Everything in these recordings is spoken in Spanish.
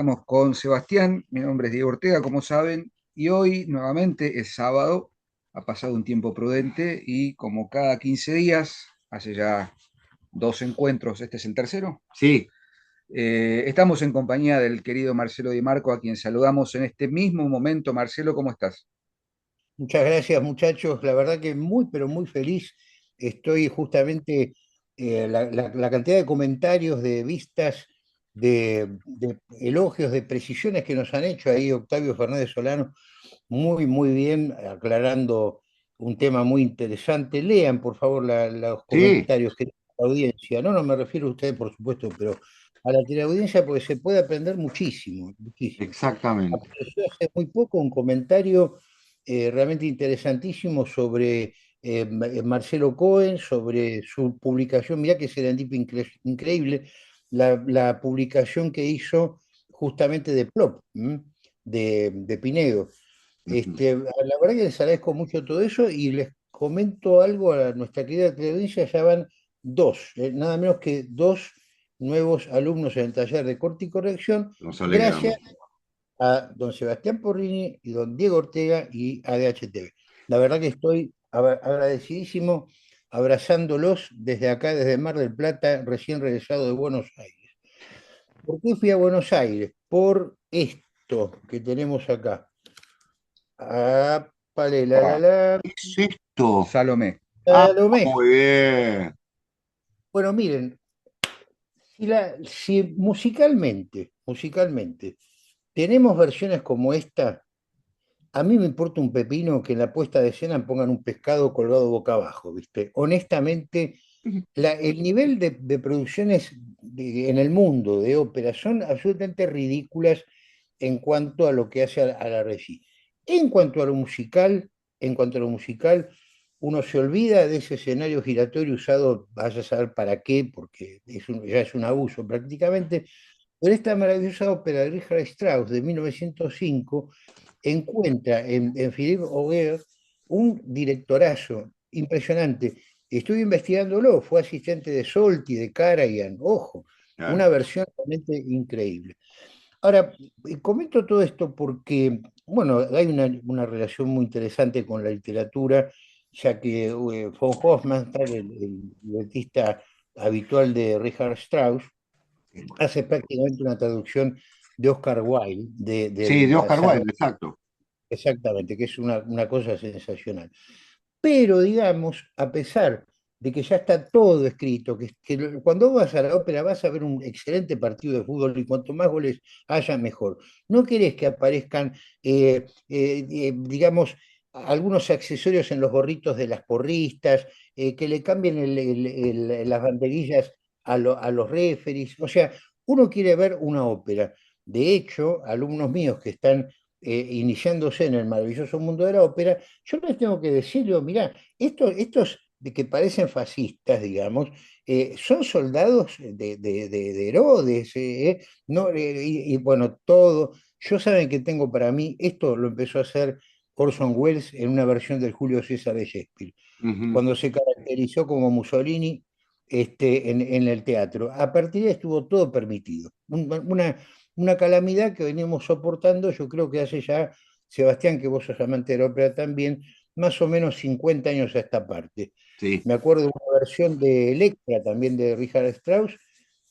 Estamos con Sebastián, mi nombre es Diego Ortega, como saben, y hoy nuevamente es sábado, ha pasado un tiempo prudente y como cada 15 días, hace ya dos encuentros, este es el tercero, Sí, estamos en compañía del querido Marcelo Di Marco, a quien saludamos en este mismo momento. Marcelo, ¿cómo estás? Muchas gracias, muchachos. La verdad que muy, pero muy feliz. Estoy justamente, la cantidad de comentarios, de vistas, de elogios, de precisiones que nos han hecho ahí Octavio Fernández Solano, muy, muy bien, aclarando un tema muy interesante. Lean, por favor, los sí, comentarios que la audiencia. No, no me refiero a ustedes, por supuesto, pero a la teleaudiencia porque se puede aprender muchísimo, muchísimo. exactamente. Apareció hace muy poco un comentario realmente interesantísimo sobre Marcelo Cohen, sobre su publicación. Mirá que serendipia increíble, la publicación que hizo justamente de Plop, de Pinedo. Ujú. La verdad que les agradezco mucho todo eso y les comento algo a nuestra querida teleaudiencia. Ya van dos, nada menos que dos nuevos alumnos en el taller de corte y corrección, Nos gracias alegramos. a don Sebastián Porrini y don Diego Ortega y ADHTV. La verdad que estoy agradecidísimo abrazándolos desde acá, desde Mar del Plata, recién regresado de Buenos Aires. ¿Por qué fui a Buenos Aires? Por esto que tenemos acá. Ah, vale, Ah, ¿Qué es esto? Salomé. Ah, Salomé. muy bien. Bueno, miren, si musicalmente, tenemos versiones como esta. A mí me importa un pepino que en la puesta de escena pongan un pescado colgado boca abajo, ¿viste? Honestamente, el nivel de producciones en el mundo de ópera son absolutamente ridículas en cuanto a lo que hace a la regia. En cuanto a lo musical, en cuanto a lo musical, uno se olvida de ese escenario giratorio usado, vaya a saber para qué, porque ya es un abuso prácticamente, pero esta maravillosa ópera de Richard Strauss de 1905 encuentra en Philippe Auger un directorazo impresionante. Estuve investigándolo, fue asistente de Solti, de Karajan, ojo, una Claro. versión realmente increíble. Ahora, comento todo esto porque, bueno, hay una relación muy interesante con la literatura, ya que von Hofmannsthal, el libretista habitual de Richard Strauss, hace prácticamente una traducción de Oscar Wilde, Sí, del de Oscar Salvaje. Wilde, exacto. Exactamente, que es una cosa sensacional. Pero, digamos, a pesar de que ya está todo escrito, cuando vas a la ópera vas a ver un excelente partido de fútbol y cuanto más goles haya, mejor. No querés que aparezcan, digamos, algunos accesorios en los gorritos de las porristas, que le cambien las banderillas a los referees. O sea, uno quiere ver una ópera. De hecho, alumnos míos que están iniciándose en el maravilloso mundo de la ópera, yo les tengo que decir, digo, mirá, estos de que parecen fascistas, digamos, son soldados de Herodes, no, bueno, todo. Yo saben que tengo para mí, esto lo empezó a hacer Orson Welles en una versión del Julio César de Shakespeare, Ujú. cuando se caracterizó como Mussolini en el teatro. A partir de ahí estuvo todo permitido. Una calamidad que venimos soportando, yo creo que hace ya, Sebastián, que vos sos amante de la ópera también, más o menos 50 años a esta parte. Sí, Me acuerdo de una versión de Electra, también de Richard Strauss,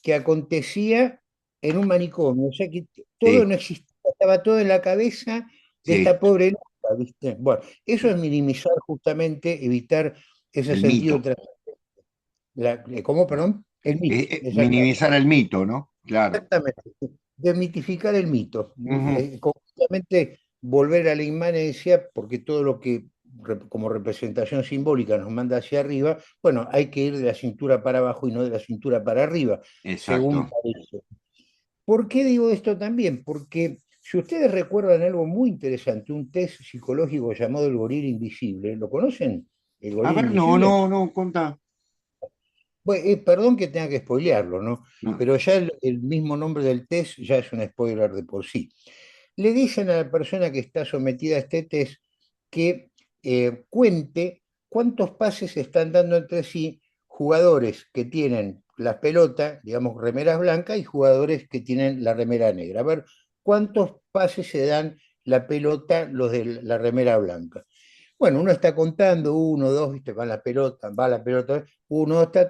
que acontecía en un manicomio, o sea que todo sí, no existía, estaba todo en la cabeza de sí. esta pobre loca, ¿viste? Bueno, eso es minimizar justamente, evitar ese El sentido. mito. ¿Cómo, perdón? El mito, exactamente. Minimizar el mito, ¿no? Claro. Exactamente. Desmitificar el mito. Ujú. Justamente volver a la inmanencia, porque todo lo que como representación simbólica nos manda hacia arriba, bueno, hay que ir de la cintura para abajo y no de la cintura para arriba, según Exacto. parece. ¿Por qué digo esto también? Porque si ustedes recuerdan algo muy interesante, un test psicológico llamado el gorila invisible, ¿lo conocen? ¿El A gorila ver, no, invisible? no, no, contá. Bueno, perdón que tenga que spoilearlo, ¿no? No. Pero ya el mismo nombre del test ya es un spoiler de por sí. Le dicen a la persona que está sometida a este test que cuente cuántos pases se están dando entre sí jugadores que tienen las pelotas, digamos, remeras blancas y jugadores que tienen la remera negra. A ver, ¿cuántos pases se dan la pelota los de la remera blanca? Bueno, uno está contando, uno, dos, viste, va la pelota, uno, dos, ta,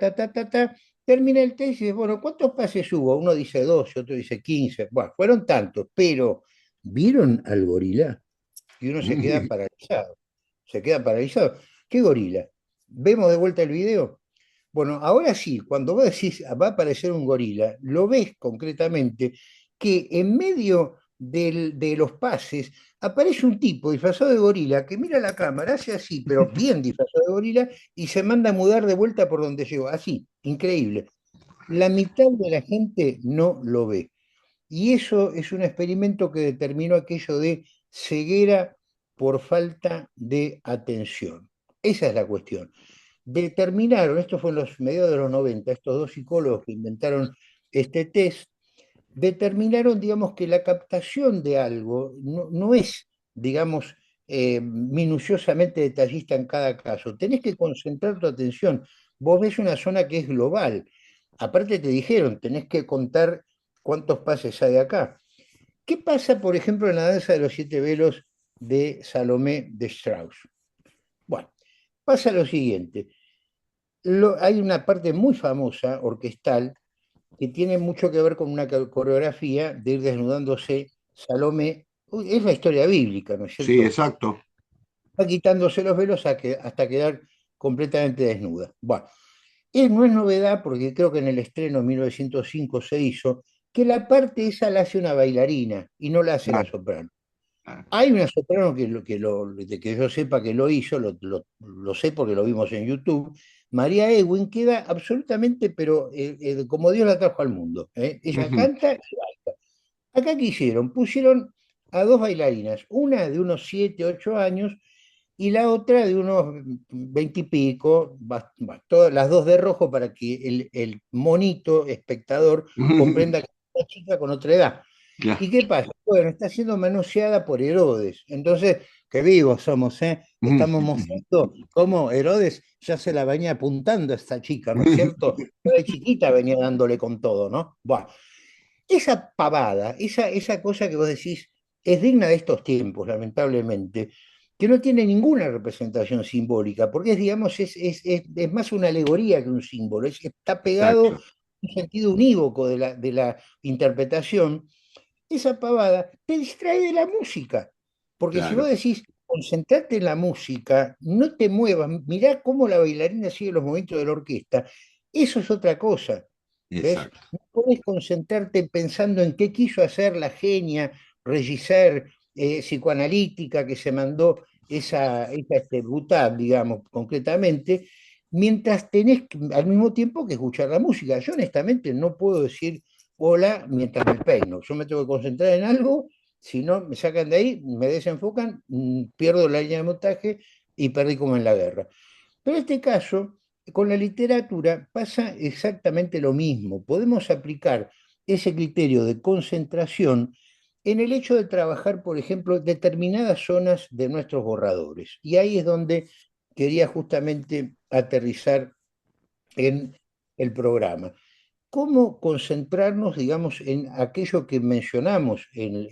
termina el test y dice, bueno, ¿cuántos pases hubo? Uno dice 12, otro dice 15, bueno, fueron tantos, pero ¿vieron al gorila? Y uno se queda paralizado. ¿Qué gorila? ¿Vemos de vuelta el video? Bueno, ahora sí, cuando vos decís va a aparecer un gorila, lo ves concretamente que en medio de los pases aparece un tipo disfrazado de gorila que mira la cámara, hace así, pero bien disfrazado de gorila, y se manda a mudar de vuelta por donde llegó. Así, increíble. La mitad de la gente no lo ve. Y eso es un experimento que determinó aquello de ceguera por falta de atención. Esa es la cuestión. Determinaron, esto fue en los mediados de los 90, estos dos psicólogos que inventaron este test, determinaron, digamos, que la captación de algo no es, digamos, minuciosamente detallista en cada caso. Tenés que concentrar tu atención. Vos ves una zona que es global. Aparte te dijeron, tenés que contar cuántos pases hay acá. ¿Qué pasa, por ejemplo, en la danza de los siete velos de Salomé de Strauss? Bueno, pasa lo siguiente. Hay una parte muy famosa, orquestal, que tiene mucho que ver con una coreografía de ir desnudándose Salomé. Uy, es la historia bíblica, ¿no es Sí, cierto? exacto. Va quitándose los velos hasta quedar completamente desnuda. Bueno, no es novedad porque creo que en el estreno en 1905 se hizo que la parte esa la hace una bailarina y no la hace la Claro, soprano. claro. Hay una soprano de que yo sepa que lo hizo, lo sé porque lo vimos en YouTube. María Ewing queda absolutamente, pero como Dios la trajo al mundo. ¿Eh? Ella Ujú. canta y baila. Acá qué hicieron, pusieron a dos bailarinas, una de unos 7, 8 años y la otra de unos 20 y pico, todas las dos de rojo para que el monito espectador comprenda que es una chica con otra edad. Claro. ¿Y qué pasa? Bueno, está siendo manoseada por Herodes. Entonces, qué vivos somos, ¿eh? Estamos mostrando cómo Herodes ya se la venía apuntando a esta chica, ¿no es cierto? De chiquita venía dándole con todo, ¿no? Bueno, esa pavada, esa cosa que vos decís, es digna de estos tiempos, lamentablemente, que no tiene ninguna representación simbólica, porque es, digamos, es más una alegoría que un símbolo, está pegado Exacto. un sentido unívoco de la interpretación. Esa pavada te distrae de la música. Porque si vos Claro. decís, concentrate en la música, no te muevas, mirá cómo la bailarina sigue los movimientos de la orquesta, eso es otra cosa. ¿Ves? Exacto. No podés concentrarte pensando en qué quiso hacer la genia, Regisseur, psicoanalítica que se mandó esa brutal, digamos, concretamente, mientras tenés al mismo tiempo que escuchar la música. Yo honestamente no puedo decir hola mientras me peino. Yo me tengo que concentrar en algo, si no me sacan de ahí, me desenfocan, pierdo la línea de montaje y perdí como en la guerra. Pero en este caso, con la literatura pasa exactamente lo mismo. Podemos aplicar ese criterio de concentración en el hecho de trabajar, por ejemplo, determinadas zonas de nuestros borradores. Y ahí es donde quería justamente aterrizar en el programa. ¿Cómo concentrarnos, digamos, en aquello que mencionamos en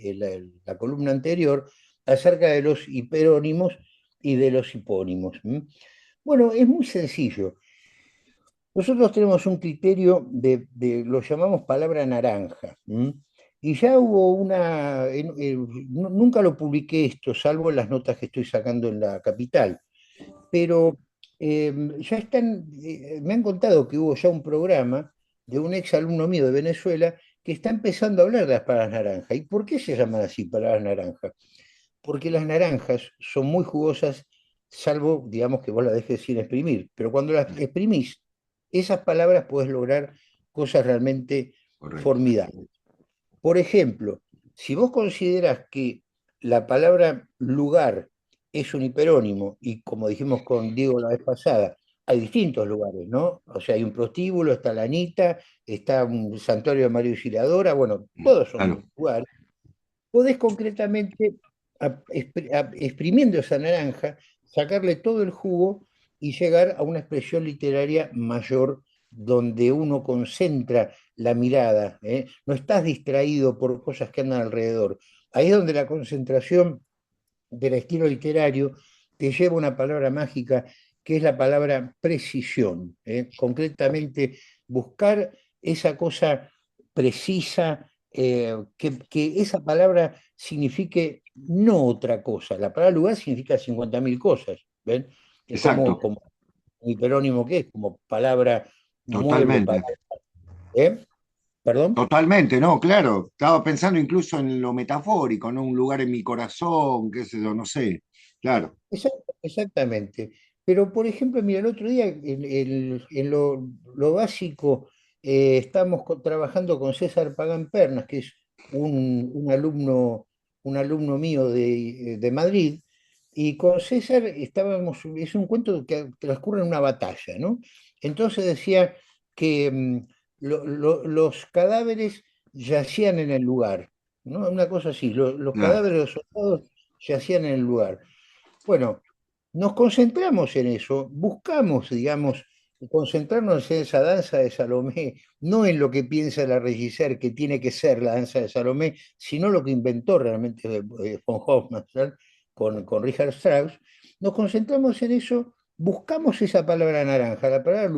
la columna anterior acerca de los hiperónimos y de los hipónimos? Bueno, es muy sencillo. Nosotros tenemos un criterio lo llamamos palabra naranja. Y ya hubo nunca lo publiqué esto, salvo en las notas que estoy sacando en La Capital, pero ya me han contado que hubo ya un programa de un ex alumno mío de Venezuela que está empezando a hablar de las palabras naranja. ¿Y por qué se llaman así, palabras naranja? Porque las naranjas son muy jugosas, salvo, digamos, que vos las dejes sin exprimir. Pero cuando las exprimís, esas palabras puedes lograr cosas realmente Correcto. formidables. Por ejemplo, si vos considerás que la palabra lugar es un hiperónimo, y como dijimos con Diego la vez pasada, hay distintos lugares, ¿no? O sea, hay un prostíbulo, está la Anita, está un santuario de María Auxiliadora, bueno, todos Claro. son lugares. Podés concretamente, exprimiendo esa naranja, sacarle todo el jugo y llegar a una expresión literaria mayor donde uno concentra la mirada, no estás distraído por cosas que andan alrededor. Ahí es donde la concentración del estilo literario te lleva una palabra mágica que es la palabra precisión. Concretamente, buscar esa cosa precisa, que esa palabra signifique no otra cosa. La palabra lugar significa 50.000 cosas, ¿ven? Es como, Exacto, como un hiperónimo que es, como palabra mueble, totalmente. ¿eh? ¿Perdón? Totalmente, no, claro. Estaba pensando incluso en lo metafórico, ¿no? Un lugar en mi corazón, qué sé yo, no sé. Claro, Exactamente. Pero, por ejemplo, mira, el otro día, en lo básico, estamos trabajando con César Pagán Pernas, que es un alumno mío de Madrid, y con César estábamos, es un cuento que transcurre en una batalla, ¿no? Entonces decía que los cadáveres yacían en el lugar, ¿no? Una cosa así, los claro. cadáveres de los soldados yacían en el lugar. Bueno, nos concentramos en eso, buscamos, digamos, concentrarnos en esa danza de Salomé, no en lo que piensa la regisseur que tiene que ser la danza de Salomé, sino lo que inventó realmente von Hofmannsthal con Richard Strauss. Nos concentramos en eso, buscamos esa palabra naranja, la palabra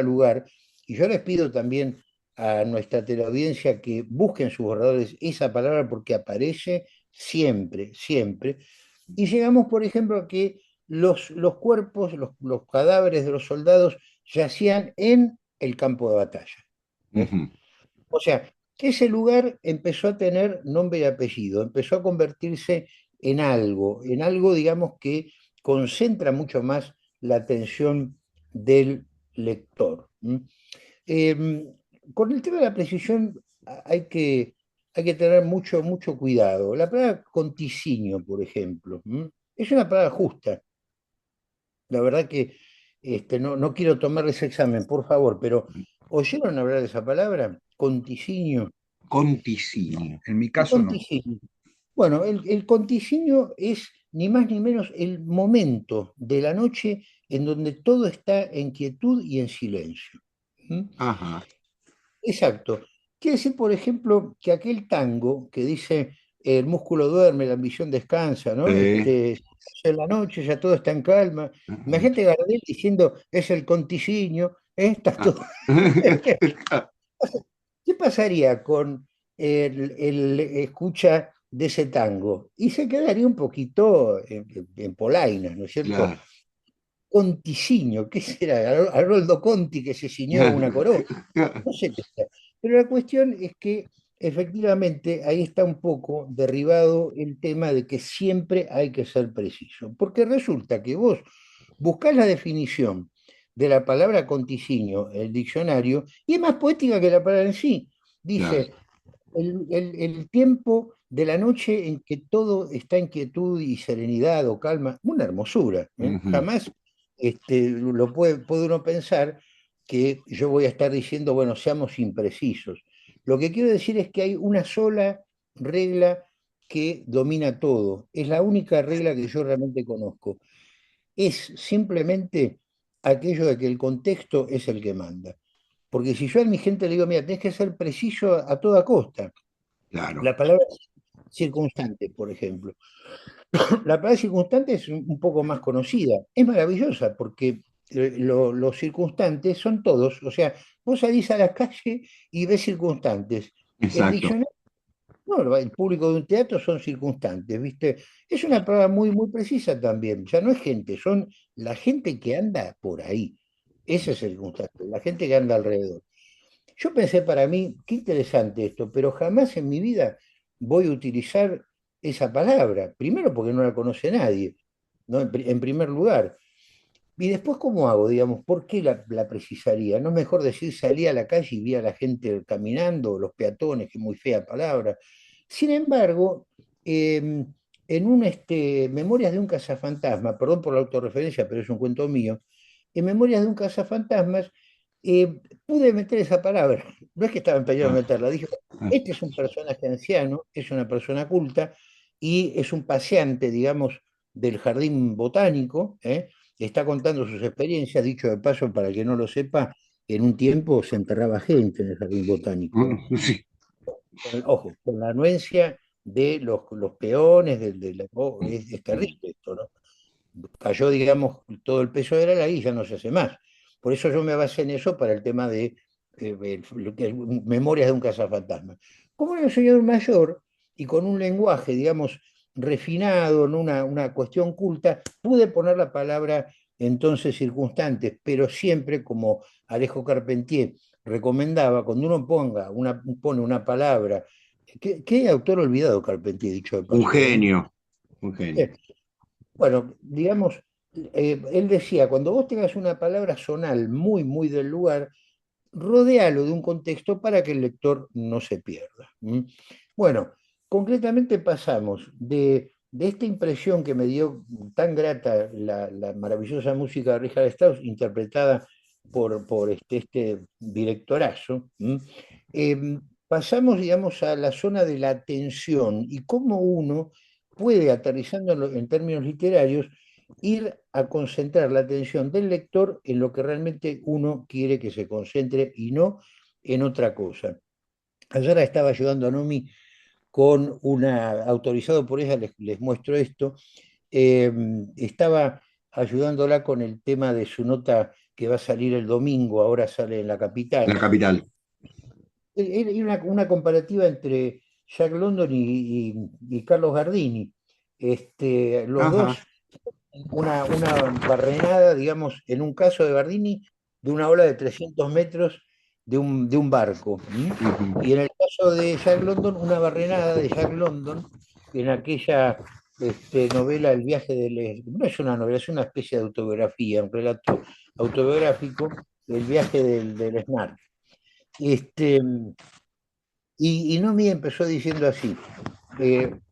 lugar, y yo les pido también a nuestra teleaudiencia que busquen sus borradores esa palabra porque aparece siempre, siempre. Y llegamos, por ejemplo, a que los cuerpos, los cadáveres de los soldados yacían en el campo de batalla. ¿Eh? Ujú, O sea, que ese lugar empezó a tener nombre y apellido, empezó a convertirse en algo, digamos, que concentra mucho más la atención del lector. Eh, con el tema de la precisión hay que tener mucho, mucho cuidado. La palabra conticinio, por ejemplo, es una palabra justa. La verdad que no quiero tomar ese examen, por favor, pero ¿oyeron hablar de esa palabra? Conticinio. conticinio. En mi ¿Qué caso no. conticinio? Bueno, el conticinio es ni más ni menos el momento de la noche en donde todo está en quietud y en silencio. ¿Mm? Ajá. Exacto. Quiere decir, por ejemplo, que aquel tango que dice el músculo duerme, la ambición descansa, ¿no? Sí. En la noche ya todo está en calma. Ujú. Imagínate Gardel diciendo es el conticinio, está Ah. todo. ¿Qué pasaría con el escucha de ese tango? Y se quedaría un poquito en polainas, ¿no es cierto? Claro. Conticinio, ¿qué será? Haroldo Conti que se ciñó una corona. No sé qué sea. Pero la cuestión es que efectivamente ahí está un poco derribado el tema de que siempre hay que ser preciso. Porque resulta que vos buscás la definición de la palabra conticinio, el diccionario, y es más poética que la palabra en sí. Claro. Dice, el tiempo de la noche en que todo está en quietud y serenidad o calma, una hermosura. Ujú, Jamás puede uno pensar que yo voy a estar diciendo, bueno, seamos imprecisos. Lo que quiero decir es que hay una sola regla que domina todo. Es la única regla que yo realmente conozco. Es simplemente aquello de que el contexto es el que manda. Porque si yo a mi gente le digo, mira, tenés que ser preciso a toda costa. claro. La palabra circunstante, por ejemplo. La palabra circunstante es un poco más conocida. Es maravillosa porque los circunstantes son todos. O sea, vos salís a la calle y ves circunstantes. El Exacto. diccionario, no, el público de un teatro son circunstantes, ¿viste? Es una palabra muy, muy precisa también. Ya no es gente, son la gente que anda por ahí. Ese es el circunstante, la gente que anda alrededor. Yo pensé para mí, qué interesante esto, pero jamás en mi vida voy a utilizar esa palabra. Primero porque no la conoce nadie, ¿no? En primer lugar. Y después, ¿cómo hago? Digamos, ¿por qué la precisaría? ¿No es mejor decir salí a la calle y vi a la gente caminando, los peatones, que es muy fea palabra? Sin embargo, en Memorias de un cazafantasma, perdón por la autorreferencia, pero es un cuento mío, en Memorias de un cazafantasmas pude meter esa palabra. No es que estaba empeñado en Ah, meterla, dije, ah, este es un personaje anciano, es una persona culta y es un paseante, digamos, del jardín botánico, está contando sus experiencias, dicho de paso, para el que no lo sepa, en un tiempo se enterraba gente en el jardín botánico, ¿eh? Sí. Ojo, con la anuencia de los peones, es terrible esto, ¿no? Cayó, digamos, todo el peso de la ley y ya no se hace más. Por eso yo me basé en eso para el tema de Memorias de un cazafantasma. Como era un señor mayor y con un lenguaje, digamos, refinado, no una cuestión culta, pude poner la palabra entonces circunstantes, pero siempre como Alejo Carpentier recomendaba, cuando uno pone una palabra, ¿qué autor olvidado Carpentier, dicho de Un paso, ¿eh? genio, un genio. Bueno, digamos, él decía, cuando vos tengas una palabra zonal muy, muy del lugar, rodéalo de un contexto para que el lector no se pierda. ¿M? Bueno, concretamente pasamos de esta impresión que me dio tan grata la maravillosa música de Richard Strauss, interpretada por este directorazo, ¿m? Pasamos, digamos, a la zona de la atención y cómo uno puede, aterrizando en términos literarios, ir a concentrar la atención del lector en lo que realmente uno quiere que se concentre y no en otra cosa. Ayer estaba ayudando a Nomi con autorizado por ella, les muestro esto, estaba ayudándola con el tema de su nota que va a salir el domingo, ahora sale en La La Capital. capital. Era una comparativa entre Jack London y Carlos Gardini. Los Ajá. dos una barrenada, digamos, en un caso de Bardini, de una ola de 300 metros de un barco. ¿M? Ujú. Y en el caso de Jack London, una barrenada de Jack London en aquella novela El viaje del... No es una novela, es una especie de autobiografía, un relato autobiográfico, El viaje del Snark. Este, y Nomi empezó diciendo así,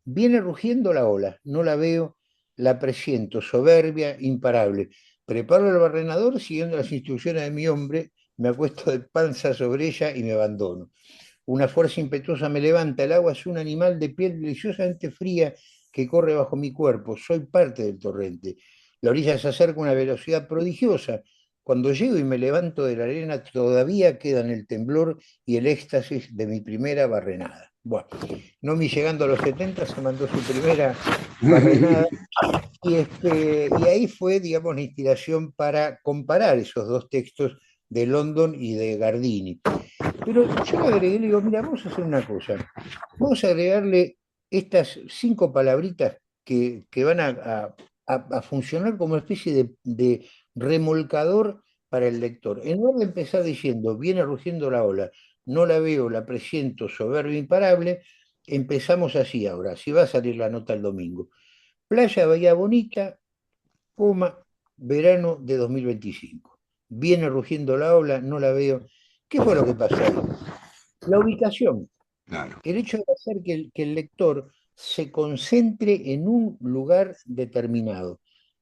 viene rugiendo la ola, no la veo, la presiento, soberbia, imparable. Preparo el barrenador siguiendo las instrucciones de mi hombre, me acuesto de panza sobre ella y me abandono. Una fuerza impetuosa me levanta, el agua es un animal de piel deliciosamente fría que corre bajo mi cuerpo, soy parte del torrente. La orilla se acerca a una velocidad prodigiosa. Cuando llego y me levanto de la arena, todavía quedan el temblor y el éxtasis de mi primera barrenada. Bueno, Nomi llegando a los 70 se mandó su primera barrenada y ahí fue, digamos, la inspiración para comparar esos dos textos de London y de Gardini. Pero yo le agregué, le digo, mira, vamos a hacer una cosa. Vamos a agregarle estas 5 palabritas que van a funcionar como una especie de remolcador para el lector. En lugar de empezar diciendo, viene rugiendo la ola, no la veo, la presiento, soberbia, imparable, empezamos así ahora. Así va a salir la nota el domingo. Playa Bahía Bonita, coma, verano de 2025. Viene rugiendo la ola, no la veo. ¿Qué fue lo que pasó ahí? La ubicación, Claro. el hecho de hacer que el lector se concentre en un lugar determinado.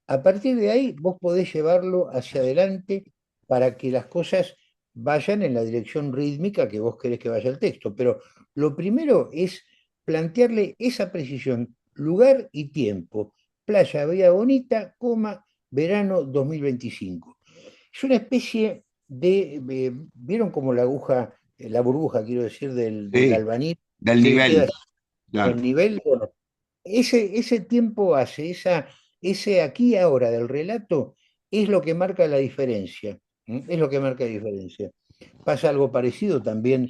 A partir de ahí, vos podés llevarlo hacia adelante para que las cosas vayan en la dirección rítmica que vos querés que vaya el texto. Pero lo primero es plantearle esa precisión, lugar y tiempo. Playa Bahía Bonita, coma, verano 2025. Es una especie ¿vieron como la aguja, la burbuja, quiero decir, del Sí, albañil, del que queda nivel, claro. en nivel? Bueno, ese tiempo hace, ese aquí y ahora del relato es lo que marca la diferencia. Es lo que marca la diferencia. Pasa algo parecido también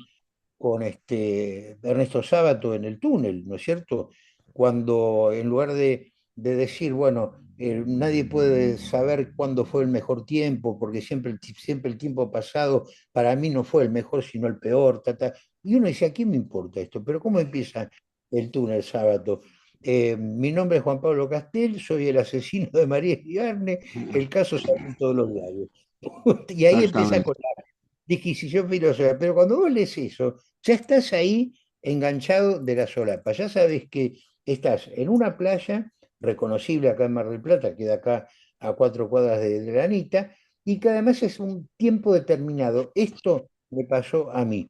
con Ernesto Sábato en el túnel, ¿no es cierto? Cuando en lugar de decir, bueno, nadie puede saber cuándo fue el mejor tiempo, porque siempre el tiempo pasado para mí no fue el mejor, sino el peor, ta, ta. Y uno dice, ¿a quién me importa esto? Pero ¿cómo empieza el túnel Sábato? Mi nombre es Juan Pablo Castel, soy el asesino de María Iriarne, el caso sale en todos los diarios. Y ahí empieza Exactamente. con la disquisición filosófica. Pero cuando vos lees eso, ya estás ahí enganchado de la solapa. Ya sabes que estás en una playa reconocible acá en Mar del Plata, queda acá a 4 cuadras de la Anita, y que además es un tiempo determinado. Esto me pasó a mí.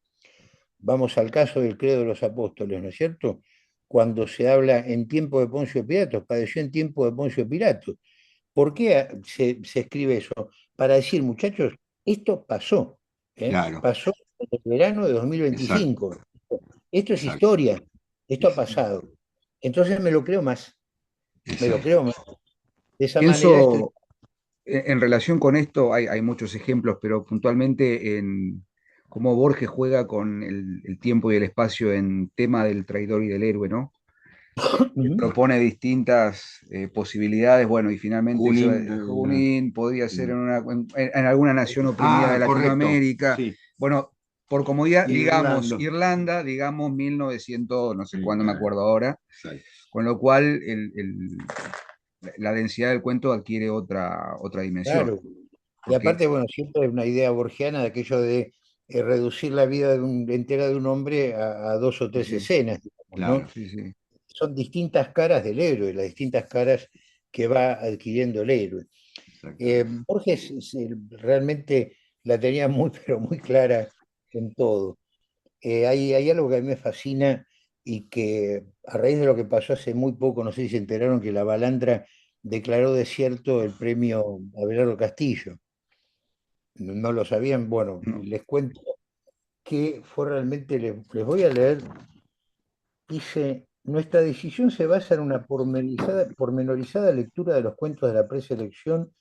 Vamos al caso del credo de los apóstoles, ¿no es cierto? Cuando se habla en tiempo de Poncio Pilato, padeció en tiempo de Poncio Pilato. ¿Por qué se escribe eso? Para decir, muchachos, esto pasó. ¿eh? Claro, Pasó en el verano de exacto, 2025. Esto es exacto. historia, esto ha pasado. Entonces me lo creo más, me lo Exacto. creo más. De esa manera estoy... Pienso, en relación con esto, hay muchos ejemplos, pero puntualmente en cómo Borges juega con el tiempo y el espacio en tema del traidor y del héroe, ¿no? Ujú. Propone distintas posibilidades, bueno, y finalmente Junín, Junín podría ser sí. en alguna nación oprimida de Correcto, Latinoamérica, sí. bueno, por comodidad, digamos Irlanda. Irlanda, digamos 1900, no sé cuándo me acuerdo ahora, Exacto. con lo cual la densidad del cuento adquiere otra dimensión, Claro. Y porque aparte, bueno, siempre hay una idea borgiana de aquello de reducir la vida entera de un hombre a dos o sí, tres sí, escenas, digamos, ¿no? Claro, sí, sí, Son distintas caras del héroe, las distintas caras que va adquiriendo el héroe. exactamente. Borges realmente la tenía muy, pero muy clara en todo. Hay algo que a mí me fascina y que a raíz de lo que pasó hace muy poco, no sé si se enteraron que la Balandra declaró desierto el premio Abelardo Castillo. No lo sabían. Bueno, no, les cuento que fue realmente, les voy a leer. Dice, nuestra decisión se basa en una pormenorizada lectura de los cuentos de la preselección,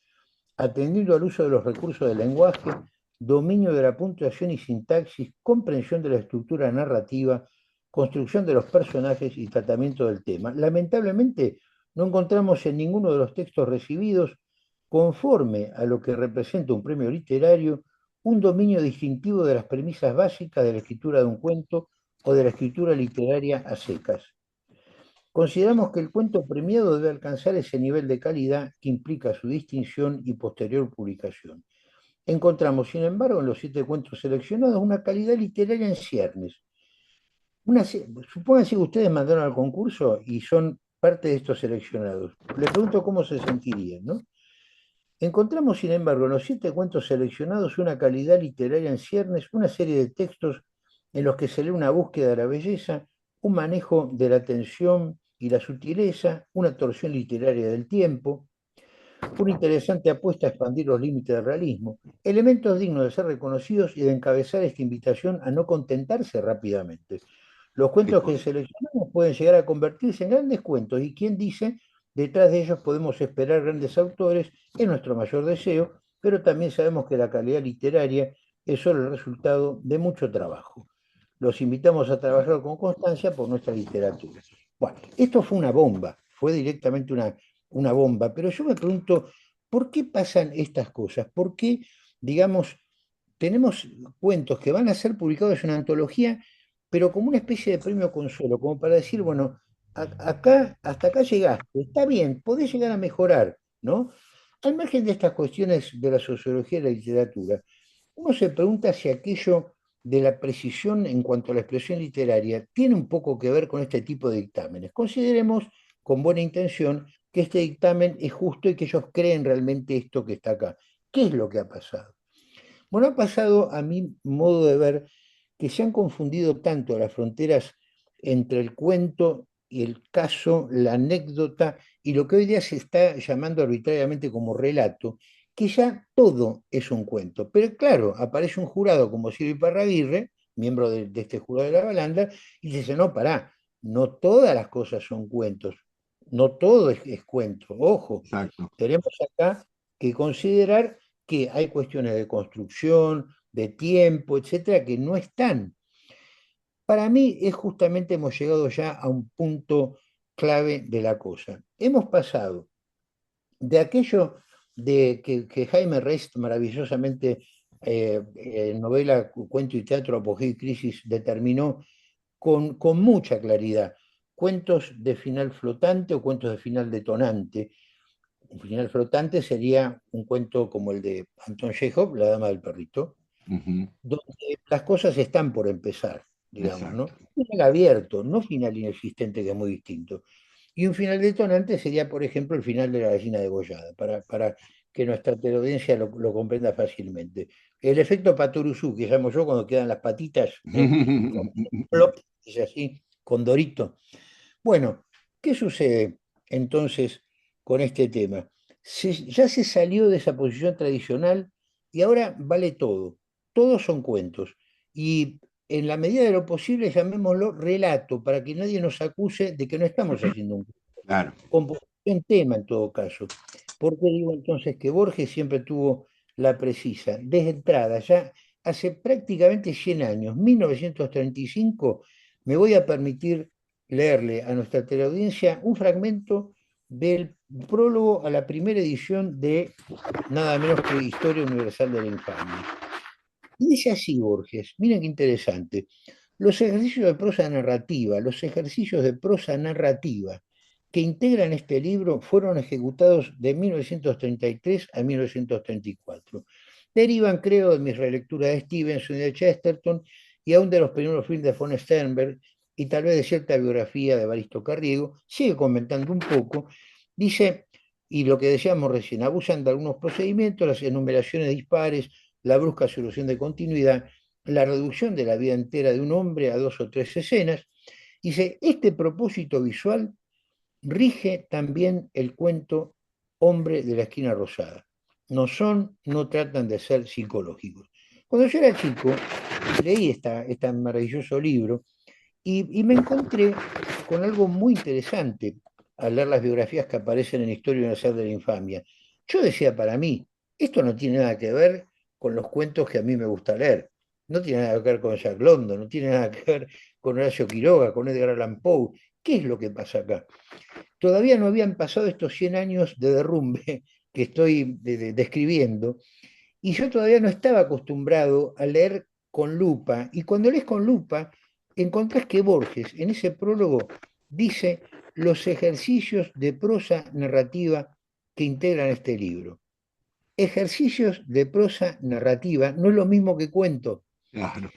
atendiendo al uso de los recursos del lenguaje, dominio de la puntuación y sintaxis, comprensión de la estructura narrativa, construcción de los personajes y tratamiento del tema. Lamentablemente, no encontramos en ninguno de los textos recibidos, conforme a lo que representa un premio literario, un dominio distintivo de las premisas básicas de la escritura de un cuento o de la escritura literaria a secas. Consideramos que el cuento premiado debe alcanzar ese nivel de calidad que implica su distinción y posterior publicación. Encontramos, sin embargo, en los 7 cuentos seleccionados una calidad literaria en ciernes. Supónganse que ustedes mandaron al concurso y son parte de estos seleccionados. Les pregunto cómo se sentirían, ¿no? Encontramos, sin embargo, en los 7 cuentos seleccionados una calidad literaria en ciernes, una serie de textos en los que se lee una búsqueda de la belleza, un manejo de la tensión y la sutileza, una torsión literaria del tiempo, una interesante apuesta a expandir los límites del realismo, elementos dignos de ser reconocidos y de encabezar esta invitación a no contentarse rápidamente. Los Qué cuentos que cosa. seleccionamos pueden llegar a convertirse en grandes cuentos y quien dice, detrás de ellos podemos esperar grandes autores, es nuestro mayor deseo, pero también sabemos que la calidad literaria es solo el resultado de mucho trabajo. Los invitamos a trabajar con constancia por nuestra literatura. Bueno, esto fue una bomba, fue directamente una bomba, pero yo me pregunto, ¿por qué pasan estas cosas? ¿Por qué, digamos, tenemos cuentos que van a ser publicados en una antología, pero como una especie de premio consuelo, como para decir, bueno, acá, hasta acá llegaste, está bien, podés llegar a mejorar, ¿no? Al margen de estas cuestiones de la sociología y la literatura, uno se pregunta si aquello de la precisión en cuanto a la expresión literaria tiene un poco que ver con este tipo de dictámenes. Consideremos con buena intención que este dictamen es justo y que ellos creen realmente esto que está acá. ¿Qué es lo que ha pasado? Bueno, ha pasado a mi modo de ver que se han confundido tanto las fronteras entre el cuento y el caso, la anécdota y lo que hoy día se está llamando arbitrariamente como relato, que ya todo es un cuento. Pero claro, aparece un jurado como Silvio Iparraguirre, miembro de este jurado de la Balandra, y dice, no, pará, no todas las cosas son cuentos, no todo es cuento. Ojo, Exacto. tenemos acá que considerar que hay cuestiones de construcción, de tiempo, etcétera, que no están. Para mí es justamente hemos llegado ya a un punto clave de la cosa. Hemos pasado de aquello de que Jaime Rest maravillosamente en novela, cuento y teatro, Apogeo y Crisis determinó con mucha claridad cuentos de final flotante o cuentos de final detonante. Un final flotante sería un cuento como el de Anton Chekhov, La Dama del Perrito, Ujú. donde las cosas están por empezar, digamos, ¿no? Exacto. Un final abierto, no final inexistente, que es muy distinto. Y un final detonante sería, por ejemplo, el final de La gallina degollada, para que nuestra teleaudiencia lo comprenda fácilmente. El efecto Patoruzú, que llamo yo cuando quedan las patitas, plop, es así, con Dorito. Bueno, ¿qué sucede entonces con este tema? Ya se salió de esa posición tradicional y ahora vale todo. todos son cuentos. Y en la medida de lo posible llamémoslo relato, para que nadie nos acuse de que no estamos haciendo un Claro. composición tema en todo caso. ¿Por qué digo entonces que Borges siempre tuvo la precisa? Desde entrada, ya hace prácticamente 100 años, 1935, me voy a permitir leerle a nuestra teleaudiencia un fragmento del prólogo a la primera edición de nada menos que Historia Universal de la Infamia. Y dice así Borges, miren qué interesante, los ejercicios de prosa narrativa, los ejercicios de prosa narrativa que integran este libro fueron ejecutados de 1933 a 1934. Derivan, creo, de mis relecturas de Stevenson y de Chesterton, y aún de los primeros films de von Sternberg, y tal vez de cierta biografía de Evaristo Carriego. Sigue comentando un poco, dice, y lo que decíamos recién, abusan de algunos procedimientos, las enumeraciones dispares, la brusca solución de continuidad, la reducción de la vida entera de un hombre a 2 o 3 escenas. Dice, este propósito visual rige también el cuento Hombre de la esquina rosada. No tratan de ser psicológicos. Cuando yo era chico, leí este maravilloso libro y me encontré con algo muy interesante al leer las biografías que aparecen en Historia Universal de la Infamia. Yo decía para mí, esto no tiene nada que ver con los cuentos que a mí me gusta leer. No tiene nada que ver con Jack London, no tiene nada que ver con Horacio Quiroga, con Edgar Allan Poe. ¿Qué es lo que pasa acá? Todavía no habían pasado estos 100 años de derrumbe que estoy describiendo, y yo todavía no estaba acostumbrado a leer con lupa, y cuando lees con lupa, encontrás que Borges, en ese prólogo, dice los ejercicios de prosa narrativa que integran este libro. Ejercicios de prosa narrativa no es lo mismo que cuento. Claro.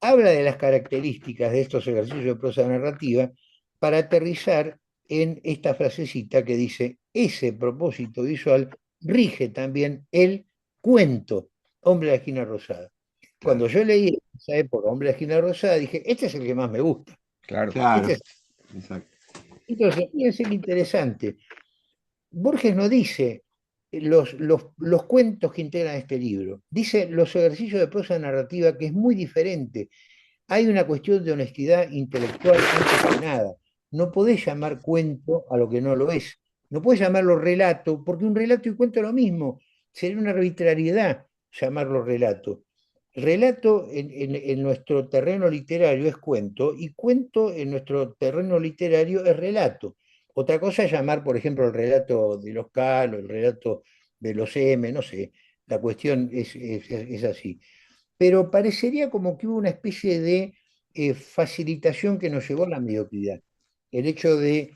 Habla de las características de estos ejercicios de prosa narrativa para aterrizar en esta frasecita que dice, ese propósito visual rige también el cuento Hombre de la esquina rosada. Cuando Claro. yo leí en esa época Hombre de la esquina rosada, dije, este es el que más me gusta. Claro. Claro. Este es... Exacto. Entonces, fíjense qué interesante. Borges no dice los cuentos que integran este libro, dice los ejercicios de prosa narrativa, que es muy diferente. Hay una cuestión de honestidad intelectual antes que nada. No podés llamar cuento a lo que no lo es. No podés llamarlo relato, porque un relato y cuento es lo mismo. Sería una arbitrariedad llamarlo relato. Relato en nuestro terreno literario es cuento, y cuento en nuestro terreno literario es relato. Otra cosa es llamar, por ejemplo, el relato de los Cal o el relato de los M, no sé. La cuestión es así, pero parecería como que hubo una especie de facilitación que nos llevó a la mediocridad. El hecho de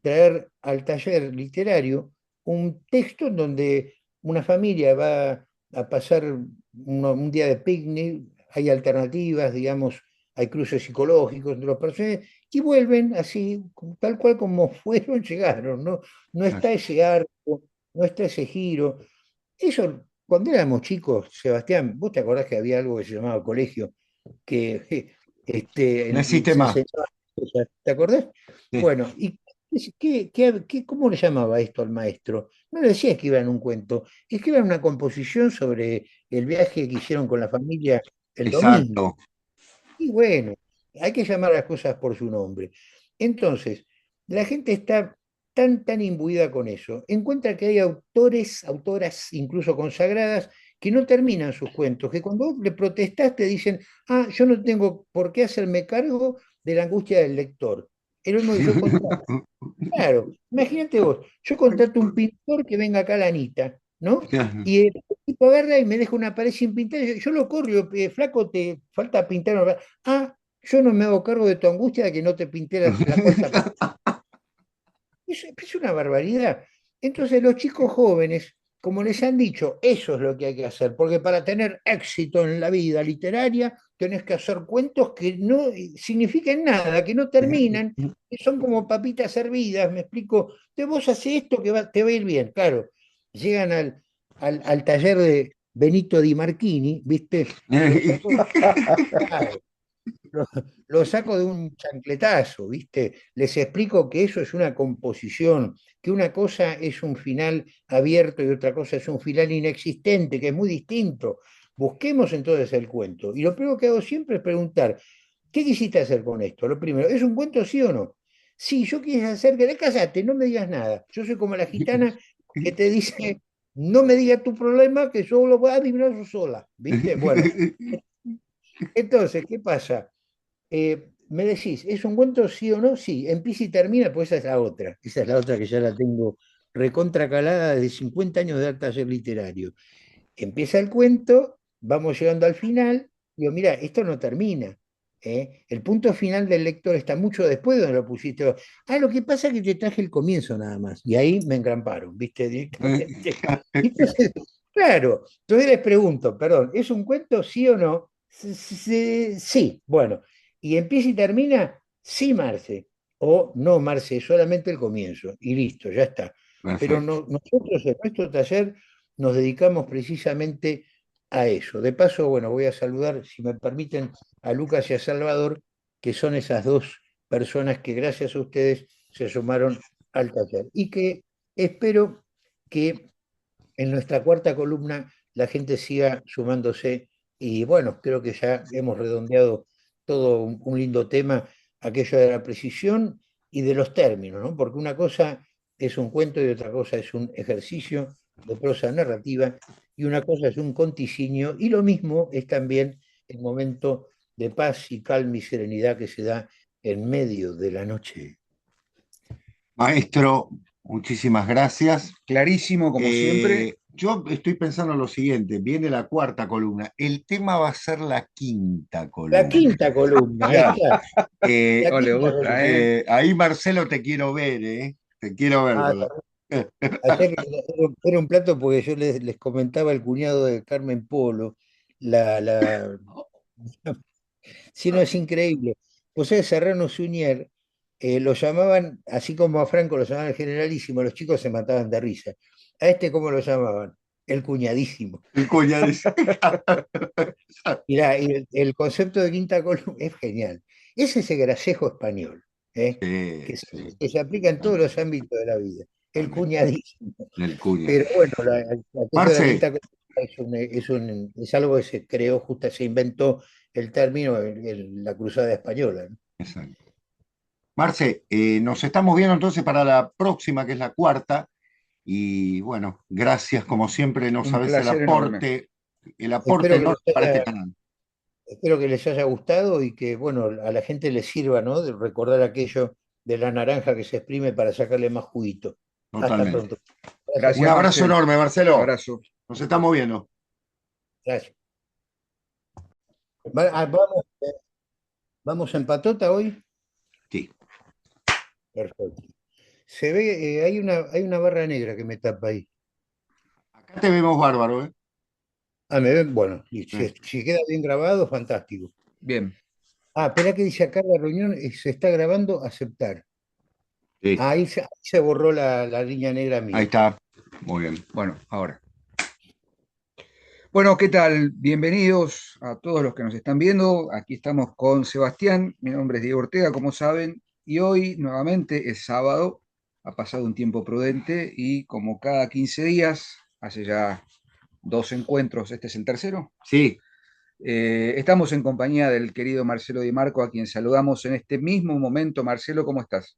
traer al taller literario un texto en donde una familia va a pasar un día de picnic, hay alternativas, digamos, hay cruces psicológicos entre los personajes, y vuelven así, tal cual como fueron, llegaron, ¿no? No está ese arco, no está ese giro. Eso, cuando éramos chicos, Sebastián, ¿vos te acordás que había algo que se llamaba colegio? Que No existe se más. enseñaba cosas, ¿te acordás? Sí. Bueno, ¿y cómo le llamaba esto al maestro? No le decía que iba en un cuento, es que iba en una composición sobre el viaje que hicieron con la familia el domingo. Exacto. Y bueno, hay que llamar a las cosas por su nombre. Entonces, la gente está tan imbuida con eso. Encuentra que hay autores, autoras incluso consagradas, que no terminan sus cuentos, que cuando vos le protestás te dicen, ah, yo no tengo por qué hacerme cargo de la angustia del lector. Es lo mismo que yo contrato. Claro, imagínate vos, yo contrato un pintor que venga acá a la Anita, ¿no? Claro. Y el tipo agarra y me deja una pared sin pintar. Yo lo corro, y digo, flaco, te falta pintar una pared". Ah, yo no me hago cargo de tu angustia de que no te pinté la cuarta pared. Es una barbaridad. Entonces los chicos jóvenes, como les han dicho, eso es lo que hay que hacer, porque para tener éxito en la vida literaria tenés que hacer cuentos que no signifiquen nada, que no terminan, que son como papitas hervidas, me explico, de vos haces esto que te va a ir bien, claro. Llegan al taller de Benito Di Marchini, ¿viste? Y los sacó, claro, lo, lo saco de un chancletazo, ¿viste? Les explico que eso es una composición, que una cosa es un final abierto y otra cosa es un final inexistente, que es muy distinto. busquemos entonces el cuento. Y lo primero que hago siempre es preguntar, ¿qué quisiste hacer con esto? Lo primero, ¿es un cuento sí o no? Sí, yo quise hacer que casate, no me digas nada. Yo soy como la gitana que te dice, no me digas tu problema, que yo lo voy a adivinar yo sola. ¿Viste? Bueno, entonces, ¿qué pasa? Me decís, ¿es un cuento sí o no? Sí, empieza y termina, pues esa es la otra. Esa es la otra que ya la tengo recontra calada desde 50 años de dar taller literario. Empieza el cuento, vamos llegando al final, digo, mira, esto no termina. El punto final del lector está mucho después de donde lo pusiste. Ah, lo que pasa es que te traje el comienzo nada más. Y ahí me engramparon, ¿viste? Directamente. Entonces, claro, entonces les pregunto, perdón, ¿es un cuento sí o no? Sí, bueno. ¿Y empieza y termina? Sí, Marce. O no, Marce, solamente el comienzo. Y listo, ya está. Pero Perfecto. nosotros en nuestro taller nos dedicamos precisamente a eso. De paso, bueno, voy a saludar, si me permiten, a Lucas y a Salvador, que son esas dos personas que gracias a ustedes se sumaron al taller. Y que espero que en nuestra cuarta columna la gente siga sumándose. Y bueno, creo que ya hemos redondeado todo un lindo tema, aquello de la precisión y de los términos, ¿no? Porque una cosa es un cuento y otra cosa es un ejercicio de prosa narrativa y una cosa es un conticinio y lo mismo es también el momento de paz y calma y serenidad que se da en medio de la noche. Maestro, muchísimas gracias. Clarísimo, como siempre. Yo estoy pensando lo siguiente, viene la cuarta columna, el tema va a ser la quinta La columna. quinta columna, ahí Claro. está, la No le quinta gusta, columna. ¿eh? Ahí Marcelo te quiero ver, ¿eh? Te quiero ver Ah, con la... ayer era un plato porque yo les comentaba al cuñado de Carmen Polo, la, la, si no es increíble. José Serrano Suñer lo llamaban, así como a Franco lo llamaban el generalísimo, los chicos se mataban de risa. ¿A este cómo lo llamaban? El cuñadísimo. El cuñado dice... Mirá, y el concepto de quinta columna es genial. Es ese gracejo español, ¿eh? Sí, que, se, sí, que se aplica en todos los ámbitos de la vida. El totalmente. cuñadísimo. El cuña. Pero bueno, aquello de la Marce, quinta columna es algo que se creó, justo se inventó el término en la Cruzada Española, ¿no? exacto. Marce, nos estamos viendo entonces para la próxima, que es la cuarta. Y bueno, gracias como siempre, no Un sabes placer enorme. el aporte Espero que enorme para este canal. espero que les haya gustado y que, bueno, a la gente les sirva, ¿no? De recordar aquello de la naranja que se exprime para sacarle más juguito. Hasta Totalmente. pronto. Gracias, Un Gracias, abrazo Marcel. enorme, Marcelo. Abrazo. Nos estamos viendo. gracias. Vamos en patota hoy. Sí. Perfecto. Se ve, hay una barra negra que me tapa ahí. Acá te vemos bárbaro, ¿eh? Ah, me ven, bueno, y Eh, si queda bien grabado, fantástico. Bien. Ah, espera que dice acá la reunión se está grabando, aceptar. Sí, Ahí se borró la línea negra ahí mía. está. Muy bien. Bueno, ahora. Bueno, ¿qué tal? Bienvenidos a todos los que nos están viendo. Aquí estamos con Sebastián. Mi nombre es Diego Ortega, como saben, y hoy nuevamente es sábado. Ha pasado un tiempo prudente y como cada 15 días, hace ya dos encuentros, este es el tercero. Sí, Estamos en compañía del querido Marcelo Di Marco, a quien saludamos en este mismo momento. Marcelo, ¿cómo estás?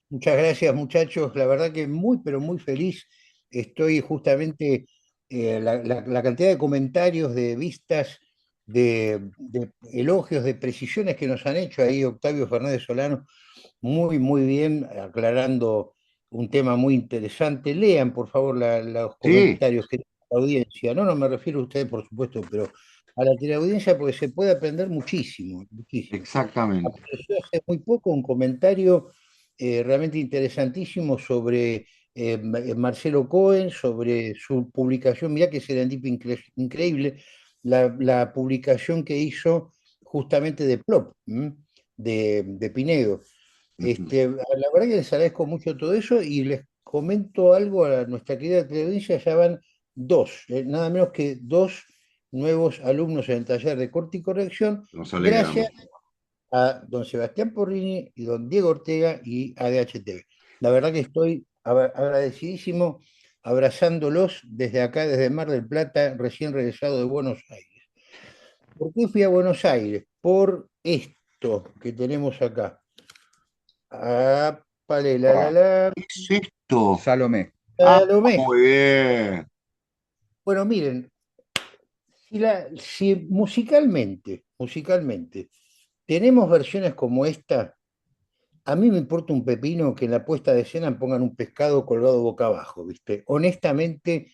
Muchas gracias, muchachos. La verdad que muy, pero muy feliz. Estoy justamente, la cantidad de comentarios, de vistas, de elogios, de precisiones que nos han hecho ahí Octavio Fernández Solano, muy, muy bien, aclarando un tema muy interesante. Lean, por favor, los sí, comentarios que tiene la audiencia. No, no me refiero a ustedes, por supuesto, pero a la teleaudiencia porque se puede aprender muchísimo, muchísimo. exactamente. Apareció hace muy poco un comentario realmente interesantísimo sobre Marcelo Cohen, sobre su publicación, mirá que serendipia increíble, la publicación que hizo justamente de Plop, de Pinedo. Ujú. La verdad que les agradezco mucho todo eso y les comento algo a nuestra querida teleaudiencia, ya van dos, nada menos que dos nuevos alumnos en el taller de corte y corrección, Nos gracias alegramos. a don Sebastián Porrini y don Diego Ortega y a DHTV. La verdad que estoy agradecidísimo abrazándolos desde acá, desde Mar del Plata, recién regresado de Buenos Aires. ¿Por qué fui a Buenos Aires? Por esto que tenemos acá. Ah, pale, Ah, ¿Qué es esto? Salomé. Ah, Salomé. muy bien. Bueno, miren, si musicalmente, tenemos versiones como esta. A mí me importa un pepino que en la puesta de escena pongan un pescado colgado boca abajo, ¿viste? Honestamente,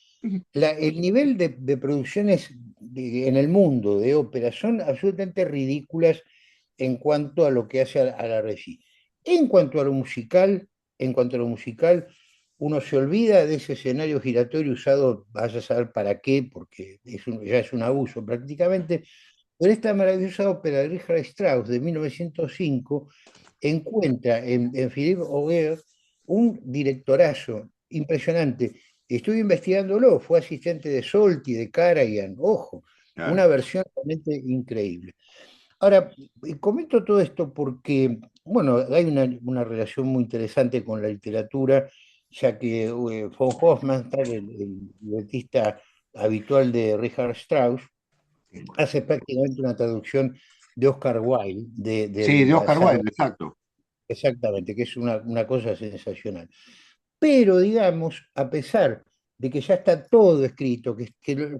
el nivel de producciones en el mundo de ópera son absolutamente ridículas en cuanto a lo que hace a la regia. En cuanto a lo musical, en cuanto a lo musical, uno se olvida de ese escenario giratorio usado, vaya a saber para qué, porque ya es un abuso prácticamente, pero esta maravillosa ópera de Richard Strauss de 1905 encuentra en Philippe Auger un directorazo impresionante. Estuve investigándolo, fue asistente de Solti, de Karajan, ojo, una Claro. versión realmente increíble. Ahora, comento todo esto porque, bueno, hay una relación muy interesante con la literatura, ya que von Hofmannsthal, el libretista habitual de Richard Strauss, hace prácticamente una traducción de Oscar Wilde, Sí, del de Oscar Salomé, Wilde, exacto. exactamente, que es una cosa sensacional. Pero, digamos, a pesar de que ya está todo escrito,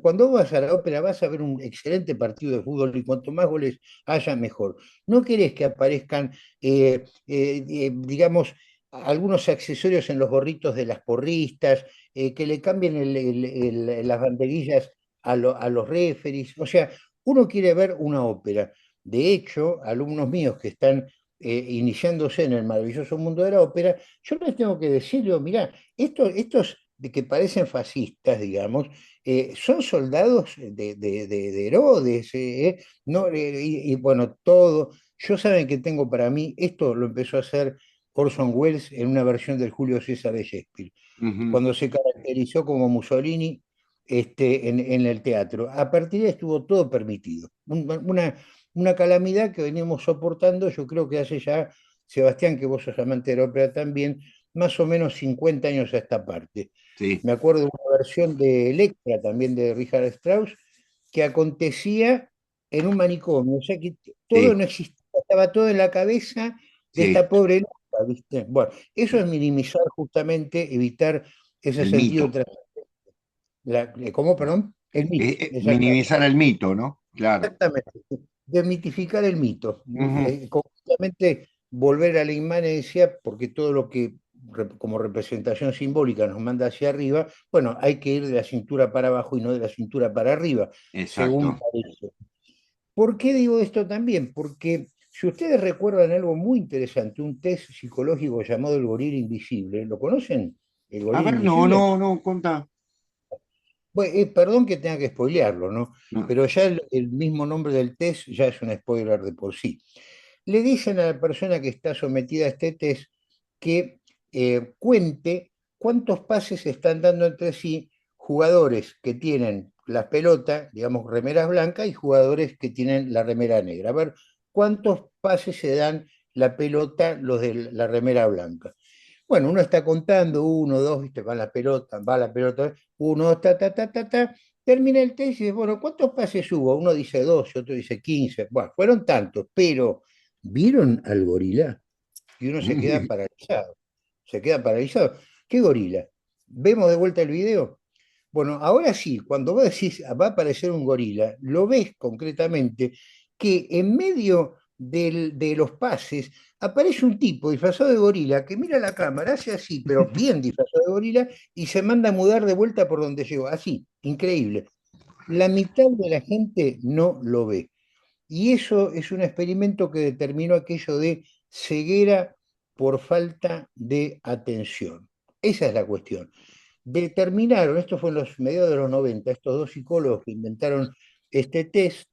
cuando vas a la ópera vas a ver un excelente partido de fútbol y cuanto más goles haya, mejor. No querés que aparezcan, digamos, algunos accesorios en los gorritos de las porristas, que le cambien las banderillas a los referees. O sea, uno quiere ver una ópera. De hecho, alumnos míos que están iniciándose en el maravilloso mundo de la ópera, yo les tengo que decirle, mirá, estos de que parecen fascistas, digamos, son soldados de Herodes, no, bueno, todo. Yo saben que tengo para mí, esto lo empezó a hacer Orson Welles en una versión del Julio César de Shakespeare, Ujú. cuando se caracterizó como Mussolini en el teatro. A partir de ahí estuvo todo permitido. Una calamidad que veníamos soportando, yo creo que hace ya, Sebastián, que vos sos amante de la ópera también, más o menos 50 años a esta parte. Sí, Me acuerdo de una versión de Electra, también de Richard Strauss, que acontecía en un manicomio, o sea que todo sí, no existía, estaba todo en la cabeza de sí. esta pobre loca, ¿viste? Bueno, eso es minimizar justamente, evitar ese El sentido. mito. ¿Cómo, perdón? El mito, exactamente. Minimizar el mito, ¿no? Claro. Exactamente. Desmitificar el mito. Ujú. Completamente volver a la inmanencia, porque todo lo que como representación simbólica nos manda hacia arriba, bueno, hay que ir de la cintura para abajo y no de la cintura para arriba, según Exacto. parece. ¿Por qué digo esto también? Porque si ustedes recuerdan algo muy interesante, un test psicológico llamado el gorila invisible, ¿lo conocen? ¿El A gorila ver, no, invisible? no, no, contá. Bueno, perdón que tenga que spoilearlo, ¿no? No. Pero ya el mismo nombre del test ya es un spoiler de por sí. Le dicen a la persona que está sometida a este test que cuente cuántos pases se están dando entre sí jugadores que tienen las pelotas, digamos, remeras blancas, y jugadores que tienen la remera negra. A ver, cuántos pases se dan la pelota los de la remera blanca. Bueno, uno está contando, uno, dos, viste, va la pelota, uno, ta, ta, ta, ta, ta, termina el test y dice, bueno, ¿cuántos pases hubo? Uno dice 12, otro dice 15. Bueno, fueron tantos, pero ¿vieron al gorila? Y uno se queda paralizado. ¿Qué gorila? ¿Vemos de vuelta el video? Bueno, ahora sí, cuando vos decís va a aparecer un gorila, lo ves concretamente que en medio de los pases aparece un tipo disfrazado de gorila que mira la cámara, hace así, pero bien disfrazado de gorila, y se manda a mudar de vuelta por donde llegó. Así, increíble. La mitad de la gente no lo ve. Y eso es un experimento que determinó aquello de ceguera por falta de atención. Esa es la cuestión. Determinaron, esto fue en los mediados de los 90, estos dos psicólogos que inventaron este test,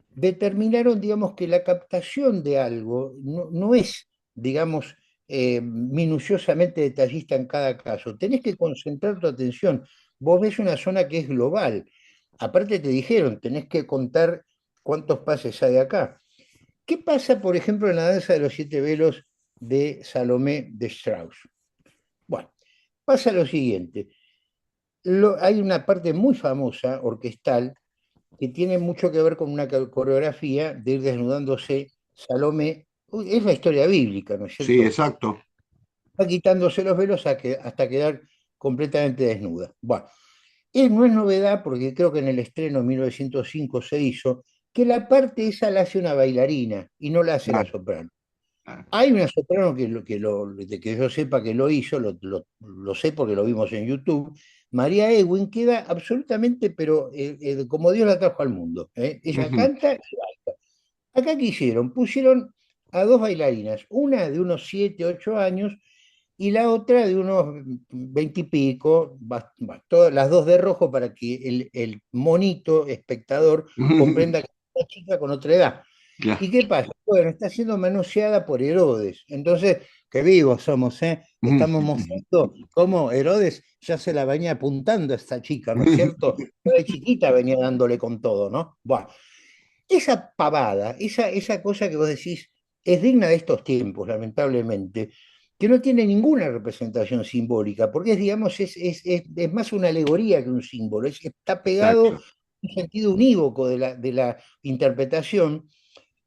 determinaron, digamos, que la captación de algo no es, digamos, minuciosamente detallista en cada caso. Tenés que concentrar tu atención. Vos ves una zona que es global. Aparte te dijeron, tenés que contar cuántos pases hay acá. ¿Qué pasa, por ejemplo, en la danza de los siete velos de Salomé de Strauss? Bueno, pasa lo siguiente. hay una parte muy famosa, orquestal, que tiene mucho que ver con una coreografía de ir desnudándose Salomé. Es la historia bíblica, ¿no es Sí, cierto? exacto. Va quitándose los velos hasta quedar completamente desnuda. Bueno, no es novedad porque creo que en el estreno en 1905 se hizo que la parte esa la hace una bailarina y no la hace la Claro, soprano. claro. Hay una soprano de que yo sepa que lo hizo, lo sé porque lo vimos en YouTube. María Ewing queda absolutamente, pero como Dios la trajo al mundo. Ella Ujú, canta y baila. Acá, ¿qué hicieron? Pusieron a dos bailarinas, una de unos 7, 8 años y la otra de unos 20 y pico, todas las dos de rojo para que el monito espectador comprenda que es una chica con otra edad. claro. ¿Y qué pasa? Bueno, está siendo manoseada por Herodes. Entonces, qué vivos somos, ¿eh? Estamos mostrando cómo Herodes ya se la venía apuntando a esta chica, ¿no es cierto? De chiquita venía dándole con todo, ¿no? Bueno, esa pavada, esa cosa que vos decís, es digna de estos tiempos, lamentablemente, que no tiene ninguna representación simbólica, porque es, digamos, es más una alegoría que un símbolo, está pegado Exacto, un sentido unívoco de la interpretación.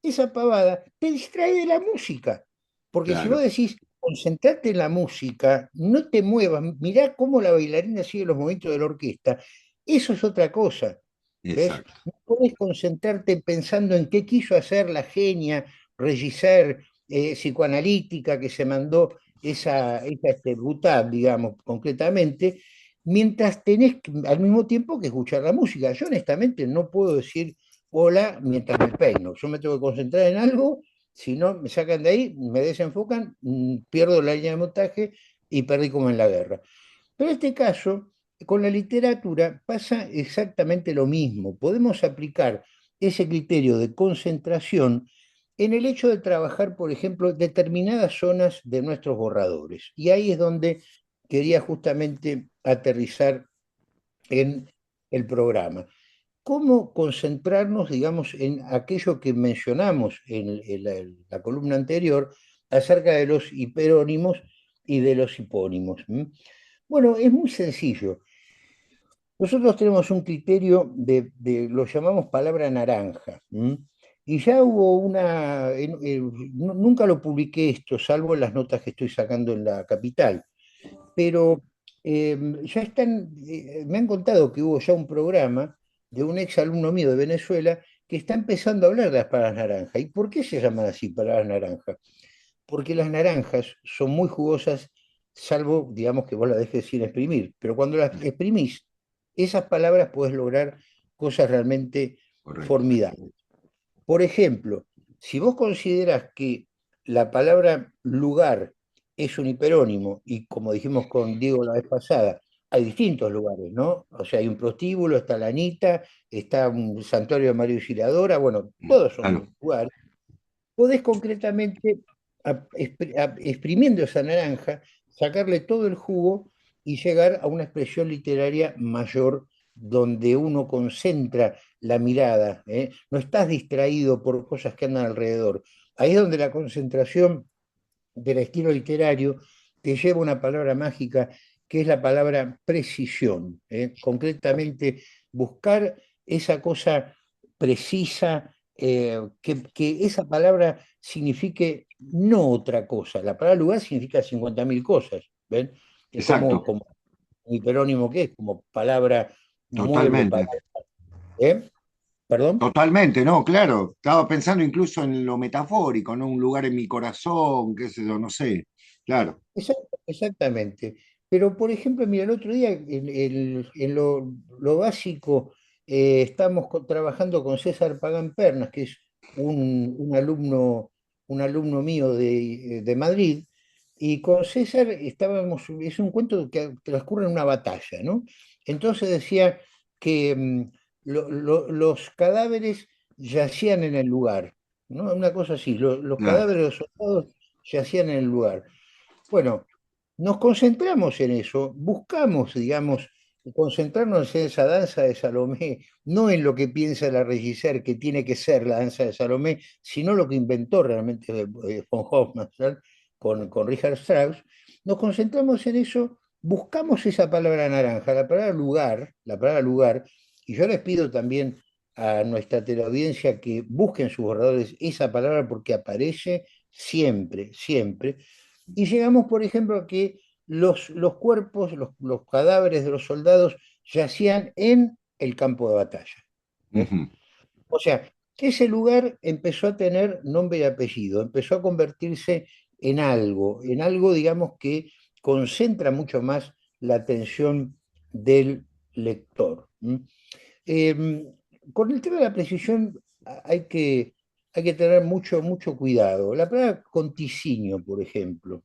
Esa pavada te distrae de la música. Porque si vos claro. decís, concentrate en la música, no te muevas, mirá cómo la bailarina sigue los movimientos de la orquesta, eso es otra cosa. ¿Ves? Exacto. No podés concentrarte pensando en qué quiso hacer la genia, regisseur, psicoanalítica que se mandó esa Butard, digamos, concretamente, mientras tenés al mismo tiempo que escuchar la música. Yo honestamente no puedo decir hola mientras me peino. Yo me tengo que concentrar en algo, si no me sacan de ahí, me desenfocan, pierdo la línea de montaje y perdí como en la guerra. Pero en este caso, con la literatura pasa exactamente lo mismo. Podemos aplicar ese criterio de concentración en el hecho de trabajar, por ejemplo, determinadas zonas de nuestros borradores. Y ahí es donde quería justamente aterrizar en el programa. ¿Cómo concentrarnos, digamos, en aquello que mencionamos en la columna anterior acerca de los hiperónimos y de los hipónimos? Bueno, es muy sencillo. Nosotros tenemos un criterio lo llamamos palabra naranja. Y ya hubo nunca lo publiqué esto, salvo en las notas que estoy sacando en La Capital, pero ya me han contado que hubo ya un programa de un ex alumno mío de Venezuela que está empezando a hablar de las palabras naranja. ¿Y por qué se llaman así palabras naranja? Porque las naranjas son muy jugosas, salvo, digamos, que vos las dejes sin exprimir. Pero cuando las exprimís, esas palabras puedes lograr cosas realmente Correcto. formidables. Por ejemplo, si vos consideras que la palabra lugar es un hiperónimo, y como dijimos con Diego la vez pasada, hay distintos lugares, ¿no? O sea, hay un prostíbulo, está la Anita, está un santuario de María Auxiliadora, bueno, todos Claro. son lugares. Podés concretamente, exprimiendo esa naranja, sacarle todo el jugo y llegar a una expresión literaria mayor donde uno concentra la mirada, ¿eh? No estás distraído por cosas que andan alrededor. Ahí es donde la concentración del estilo literario te lleva a una palabra mágica que es la palabra precisión, ¿eh? Concretamente, buscar esa cosa precisa, que esa palabra signifique no otra cosa. La palabra lugar significa 50.000 cosas, ¿ven? Es como, Exacto. como un hiperónimo que es, como palabra mueble, Totalmente. ¿eh? ¿Perdón? Totalmente, no, claro. Estaba pensando incluso en lo metafórico, ¿no? Un lugar en mi corazón, qué sé yo, no sé. Claro. Exactamente. Pero, por ejemplo, mira, el otro día en lo básico estamos trabajando con César Pagán Pernas, que es un alumno mío de Madrid, y con César es un cuento que transcurre en una batalla, ¿no? Entonces decía que los cadáveres yacían en el lugar, ¿no? Una cosa así, los Claro. cadáveres de los soldados yacían en el lugar. Bueno, nos concentramos en eso, buscamos, digamos, concentrarnos en esa danza de Salomé, no en lo que piensa la regisseur que tiene que ser la danza de Salomé, sino lo que inventó realmente von Hofmannsthal con Richard Strauss. Nos concentramos en eso buscamos esa palabra naranja, la palabra lugar, y yo les pido también a nuestra teleaudiencia que busquen sus borradores esa palabra porque aparece siempre, siempre. Y llegamos, por ejemplo, a que los cuerpos, los cadáveres de los soldados yacían en el campo de batalla. ¿Ves? Ujú. O sea, que ese lugar empezó a tener nombre y apellido, empezó a convertirse en algo, digamos, que concentra mucho más la atención del lector. ¿M? Eh, con el tema de la precisión hay que tener mucho, mucho cuidado. La palabra conticinio, por ejemplo,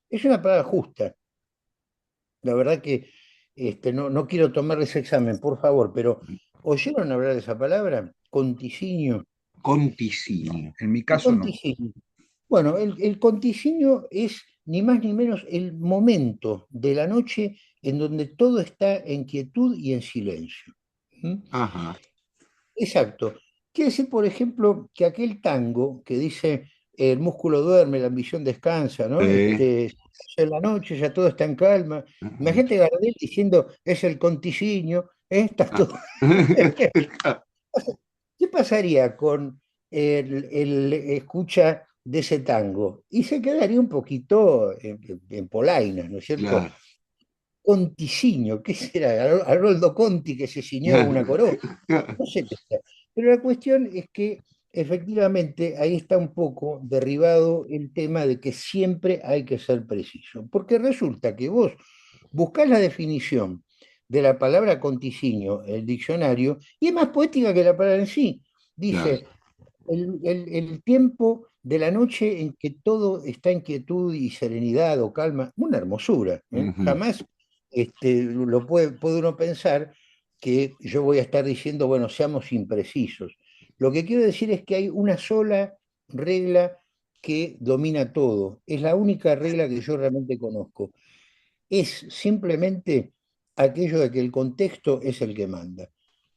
es una palabra justa. La verdad que no quiero tomar ese examen, por favor, pero ¿oyeron hablar de esa palabra? Conticinio. Conticinio. En mi El caso no. conticinio. Bueno, el conticinio es ni más ni menos el momento de la noche en donde todo está en quietud y en silencio. ¿Mm? Ajá. Exacto. Quiere decir, por ejemplo, que aquel tango que dice el músculo duerme, la ambición descansa, ¿no? Eh, En la noche ya todo está en calma. Imagínate Gardel diciendo es el conticinio, ¿eh? Está ah. todo. ¿Qué pasaría con el escucha de ese tango? Y se quedaría un poquito en polainas, ¿no es cierto? Claro. Conticinio, ¿qué será? Haroldo Conti que se ciñó una corona, no sé qué sea. Pero la cuestión es que efectivamente ahí está un poco derribado el tema de que siempre hay que ser preciso, porque resulta que vos buscás la definición de la palabra conticinio en el diccionario y es más poética que la palabra en sí. Claro. Dice, el tiempo de la noche en que todo está en quietud y serenidad o calma, una hermosura, ¿eh? Ujú. Jamás puede uno pensar que yo voy a estar diciendo, bueno, seamos imprecisos. Lo que quiero decir es que hay una sola regla que domina todo. Es la única regla que yo realmente conozco. Es simplemente aquello de que el contexto es el que manda.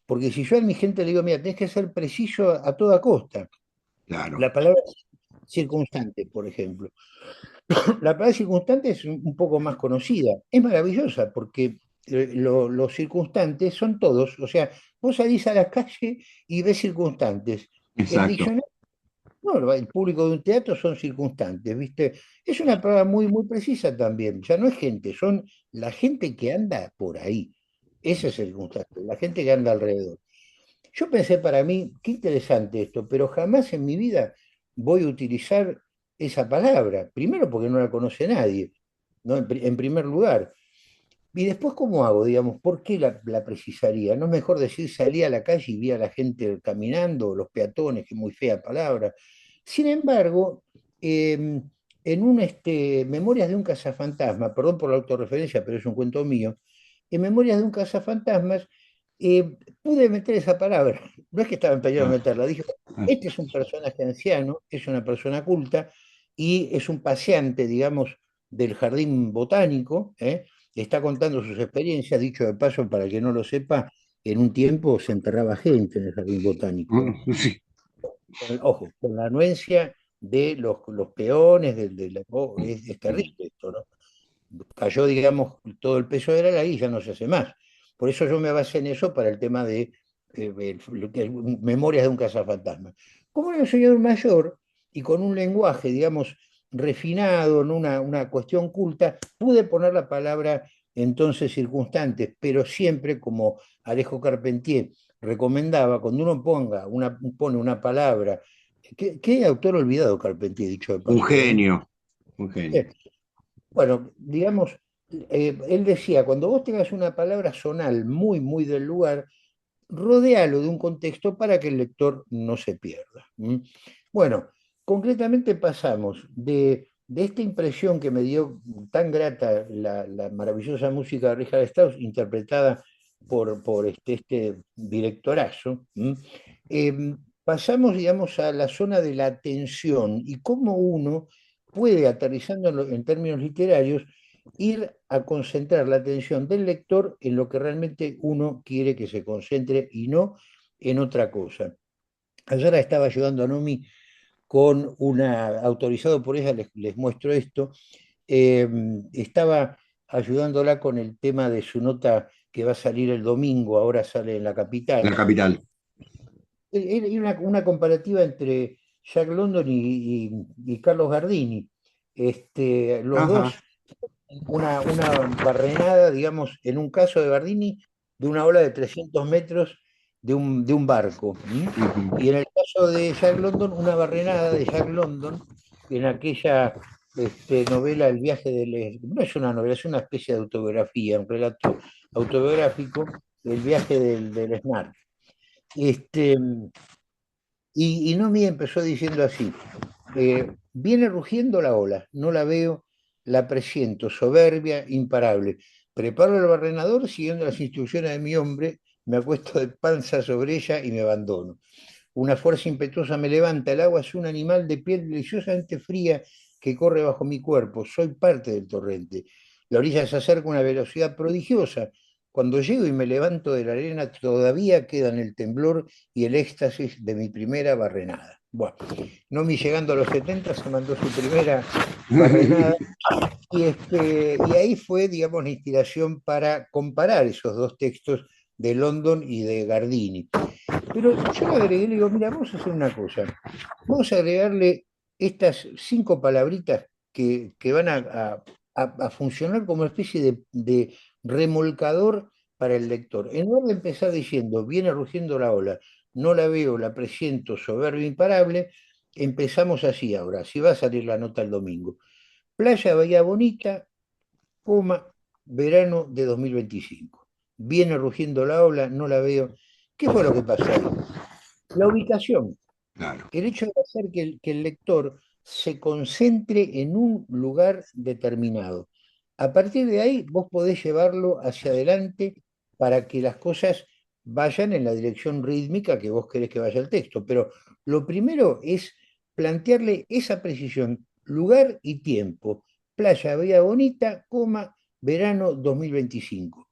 Porque si yo a mi gente le digo, mira, tenés que ser preciso a toda costa. Claro. La palabra circunstante, por ejemplo. La palabra circunstante es un poco más conocida. Es maravillosa porque los circunstantes son todos. O sea, vos salís a la calle y ves circunstantes. El Exacto. diccionario, no, el público de un teatro son circunstantes, ¿viste? Es una palabra muy, muy precisa también. Ya no es gente, son la gente que anda por ahí. Ese es el circunstante, la gente que anda alrededor. Yo pensé para mí, qué interesante esto, pero jamás en mi vida voy a utilizar esa palabra. Primero porque no la conoce nadie, ¿no? En primer lugar. Y después, ¿cómo hago? Digamos, ¿por qué la precisaría? ¿No es mejor decir salí a la calle y vi a la gente caminando, los peatones, que es muy fea palabra? Sin embargo, en Memorias de un cazafantasma, perdón por la autorreferencia, pero es un cuento mío, en Memorias de un cazafantasmas pude meter esa palabra. No es que estaba empeñado en Claro. meterla, dije, este es un personaje anciano, es una persona culta y es un paseante, digamos, del jardín botánico, ¿eh? Está contando sus experiencias, dicho de paso, para el que no lo sepa, en un tiempo se enterraba gente en el jardín botánico, ¿eh? Sí. Ojo, con la anuencia de los peones, es terrible esto, ¿no? Cayó, digamos, todo el peso de la ley y ya no se hace más. Por eso yo me basé en eso para el tema de Memorias de un cazafantasma. Como era un señor mayor y con un lenguaje, digamos, refinado, en una cuestión culta, pude poner la palabra entonces circunstantes, pero siempre como Alejo Carpentier recomendaba, cuando uno pone una palabra, ¿qué autor olvidado Carpentier, dicho de Un paso, ¿eh? genio. Un genio. Bueno, digamos, él decía, cuando vos tengas una palabra zonal muy, muy del lugar, rodéalo de un contexto para que el lector no se pierda. ¿M? Bueno, concretamente pasamos de esta impresión que me dio tan grata la maravillosa música de Richard Strauss, interpretada por este directorazo, ¿m? Pasamos, digamos, a la zona de la atención y cómo uno puede, aterrizando en términos literarios, ir a concentrar la atención del lector en lo que realmente uno quiere que se concentre y no en otra cosa. Ayer estaba ayudando a Nomi con autorizado por ella, les muestro esto, estaba ayudándola con el tema de su nota que va a salir el domingo, ahora sale en La La Capital. capital. Era una comparativa entre Jack London y Carlos Gardini. Los Ajá. dos, una barrenada, digamos, en un caso de Gardini, de una ola de 300 metros de un barco. Ujú. Y en el caso de Jack London, una barrenada de Jack London, en aquella novela El viaje del... No es una novela, es una especie de autobiografía, un relato autobiográfico, El viaje del Snark. Este, y Nomi empezó diciendo así, viene rugiendo la ola, no la veo, la presiento, soberbia, imparable. Preparo el barrenador siguiendo las instrucciones de mi hombre, me acuesto de panza sobre ella y me abandono. Una fuerza impetuosa me levanta, el agua es un animal de piel deliciosamente fría que corre bajo mi cuerpo, soy parte del torrente. La orilla se acerca a una velocidad prodigiosa. Cuando llego y me levanto de la arena, todavía quedan el temblor y el éxtasis de mi primera barrenada. Bueno, Nomi llegando a los 70 se mandó su primera barrenada y ahí fue, digamos, la inspiración para comparar esos dos textos de London y de Gardini. Pero yo le agregué, le digo, mira, vamos a hacer una cosa. Vamos a agregarle estas 5 palabritas que van a funcionar como una especie de remolcador para el lector. En lugar de empezar diciendo, viene rugiendo la ola, no la veo, la presiento, soberbio, imparable, empezamos así ahora, así va a salir la nota el domingo. Playa Bahía Bonita, coma, verano de 2025. Viene rugiendo la ola, no la veo. ¿Qué fue lo que pasó ahí? La ubicación, Claro. el hecho de hacer que el lector se concentre en un lugar determinado. A partir de ahí, vos podés llevarlo hacia adelante para que las cosas vayan en la dirección rítmica que vos querés que vaya el texto. Pero lo primero es plantearle esa precisión, lugar y tiempo. Playa Bahía Bonita, coma, verano 2025.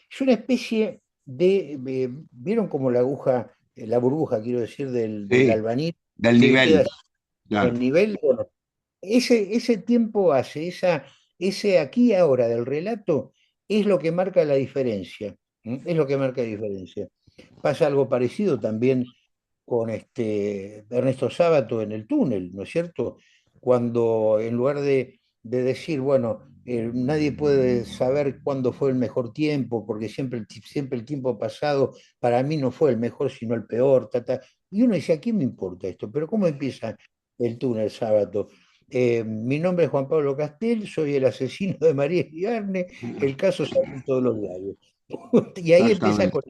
Es una especie ¿vieron como la aguja, la burbuja, quiero decir, del Sí, albanil, del que queda nivel, en claro. nivel? Bueno, ese tiempo hace, ese aquí y ahora del relato es lo que marca la diferencia. Es lo que marca la diferencia. Pasa algo parecido también con Ernesto Sábato en El túnel, ¿no es cierto? Cuando en lugar de decir, bueno, nadie puede saber cuándo fue el mejor tiempo, porque siempre el tiempo pasado para mí no fue el mejor, sino el peor, ta, ta. Y uno dice, ¿a quién me importa esto? Pero ¿cómo empieza El túnel Sábato? Mi nombre es Juan Pablo Castel, soy el asesino de María Iriarne, el caso sale en todos los diarios. Y ahí empieza Exactamente. con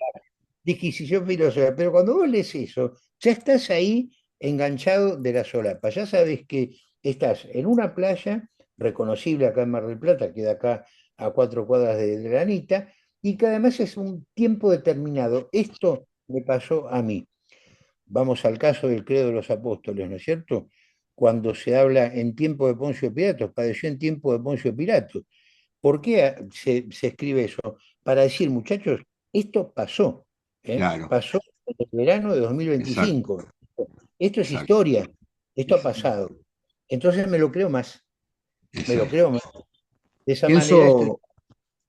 disquisición filosófica. Pero cuando vos lees eso, ya estás ahí enganchado de la solapa. Ya sabes que estás en una playa reconocible acá en Mar del Plata, queda acá a 4 cuadras de Granita, y que además es un tiempo determinado. Esto me pasó a mí. Vamos al caso del credo de los apóstoles, ¿no es cierto? Cuando se habla en tiempo de Poncio Pilatos, padeció en tiempo de Poncio Pilatos. ¿Por qué se escribe eso? Para decir, muchachos, esto pasó, Claro, pasó en el verano de exacto, 2025. Esto es exacto. historia, esto ha pasado. Entonces me lo creo más, me lo Exacto. creo más. De esa manera estoy... Pienso,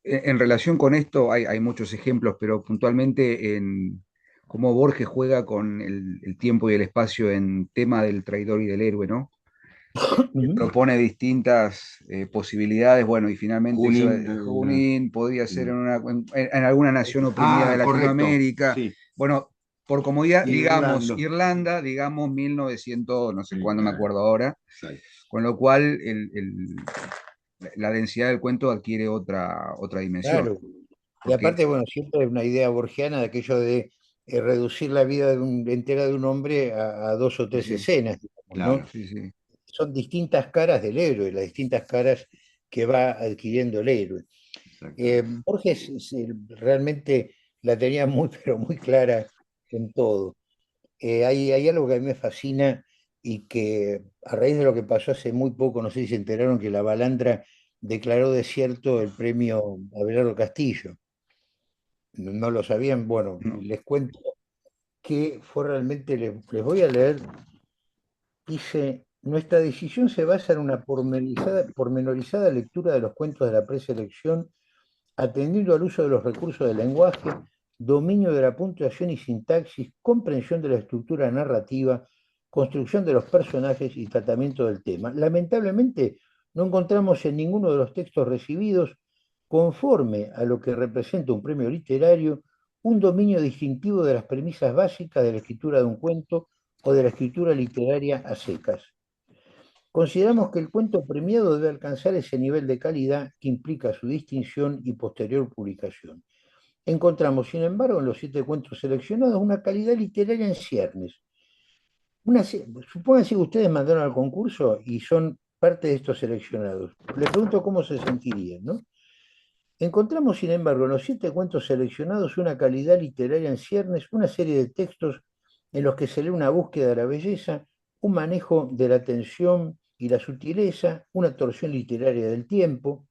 en relación con esto, hay muchos ejemplos, pero puntualmente en cómo Borges juega con el tiempo y el espacio en tema del traidor y del héroe, ¿no? Ujú. Propone distintas posibilidades, bueno, y finalmente Junín. Junín podría ser en alguna nación oprimida de Correcto, Latinoamérica. sí. Bueno, por comodidad, digamos Irlanda. Irlanda, digamos 1900, no sé Sí, cuándo me acuerdo ahora, exacto. con lo cual la densidad del cuento adquiere otra dimensión. Claro. Y Porque, aparte, bueno, siempre hay una idea borgiana de aquello de reducir la vida entera de un hombre a 2 o 3 escenas, digamos, ¿no? Claro, sí, sí. Son distintas caras del héroe, las distintas caras que va adquiriendo el héroe. exactamente. Borges realmente la tenía muy, pero muy clara en todo. Hay algo que a mí me fascina y que a raíz de lo que pasó hace muy poco, no sé si se enteraron que la Balandra declaró desierto el premio Abelardo Castillo. No lo sabían. Bueno, No. les cuento que fue realmente, les voy a leer, dice. nuestra decisión se basa en una pormenorizada lectura de los cuentos de la preselección, atendiendo al uso de los recursos del lenguaje, dominio de la puntuación y sintaxis, comprensión de la estructura narrativa, construcción de los personajes y tratamiento del tema. Lamentablemente, no encontramos en ninguno de los textos recibidos, conforme a lo que representa un premio literario, un dominio distintivo de las premisas básicas de la escritura de un cuento o de la escritura literaria a secas. Consideramos que el cuento premiado debe alcanzar ese nivel de calidad que implica su distinción y posterior publicación. Encontramos, sin embargo, en los 7 cuentos seleccionados una calidad literaria en ciernes. Supónganse que ustedes mandaron al concurso y son parte de estos seleccionados. Les pregunto cómo se sentirían, ¿no? Encontramos, sin embargo, en los 7 cuentos seleccionados una calidad literaria en ciernes, una serie de textos en los que se lee una búsqueda de la belleza, un manejo de la tensión y la sutileza, una torsión literaria del tiempo,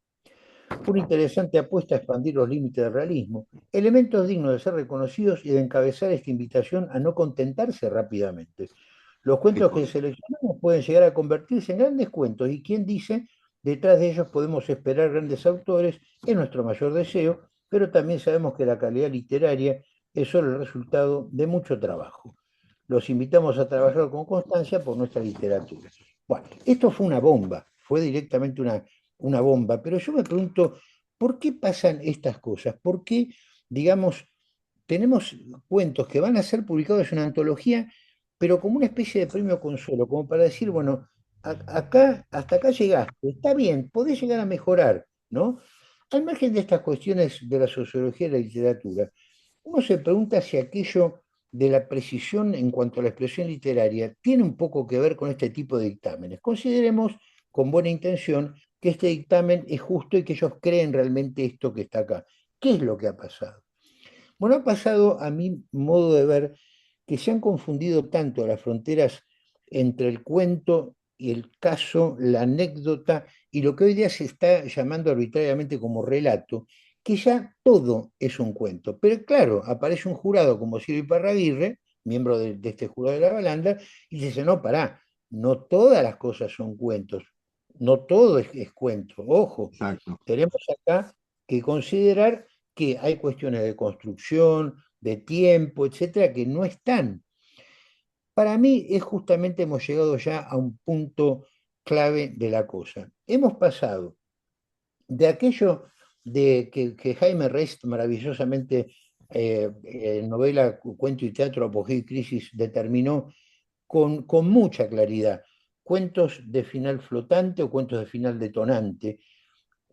una interesante apuesta a expandir los límites del realismo, elementos dignos de ser reconocidos y de encabezar esta invitación a no contentarse rápidamente. Los cuentos que seleccionamos pueden llegar a convertirse en grandes cuentos y quien dice, detrás de ellos podemos esperar grandes autores, es nuestro mayor deseo, pero también sabemos que la calidad literaria es solo el resultado de mucho trabajo. Los invitamos a trabajar con constancia por nuestra literatura. Bueno, esto fue una bomba, fue directamente una bomba, pero yo me pregunto, ¿por qué pasan estas cosas? ¿Por qué, digamos, tenemos cuentos que van a ser publicados en una antología, pero como una especie de premio consuelo, como para decir, bueno, acá, hasta acá llegaste, está bien, podés llegar a mejorar, ¿no? Al margen de estas cuestiones de la sociología y la literatura, uno se pregunta si aquello de la precisión en cuanto a la expresión literaria tiene un poco que ver con este tipo de dictámenes. Consideremos con buena intención que este dictamen es justo y que ellos creen realmente esto que está acá. ¿Qué es lo que ha pasado? Bueno, ha pasado, a mi modo de ver, que se han confundido tanto las fronteras entre el cuento y el caso, la anécdota y lo que hoy día se está llamando arbitrariamente como relato, que ya todo es un cuento. Pero claro, aparece un jurado como Silvio Iparraguirre, miembro de este jurado de la Balanda, y dice, no, pará, no todas las cosas son cuentos, no todo es cuento. Ojo, Exacto. tenemos acá que considerar que hay cuestiones de construcción, de tiempo, etcétera, que no están. Para mí es justamente hemos llegado ya a un punto clave de la cosa. Hemos pasado de aquello de que Jaime Rest maravillosamente en novela, cuento y teatro, Apogeo y Crisis determinó con mucha claridad cuentos de final flotante o cuentos de final detonante.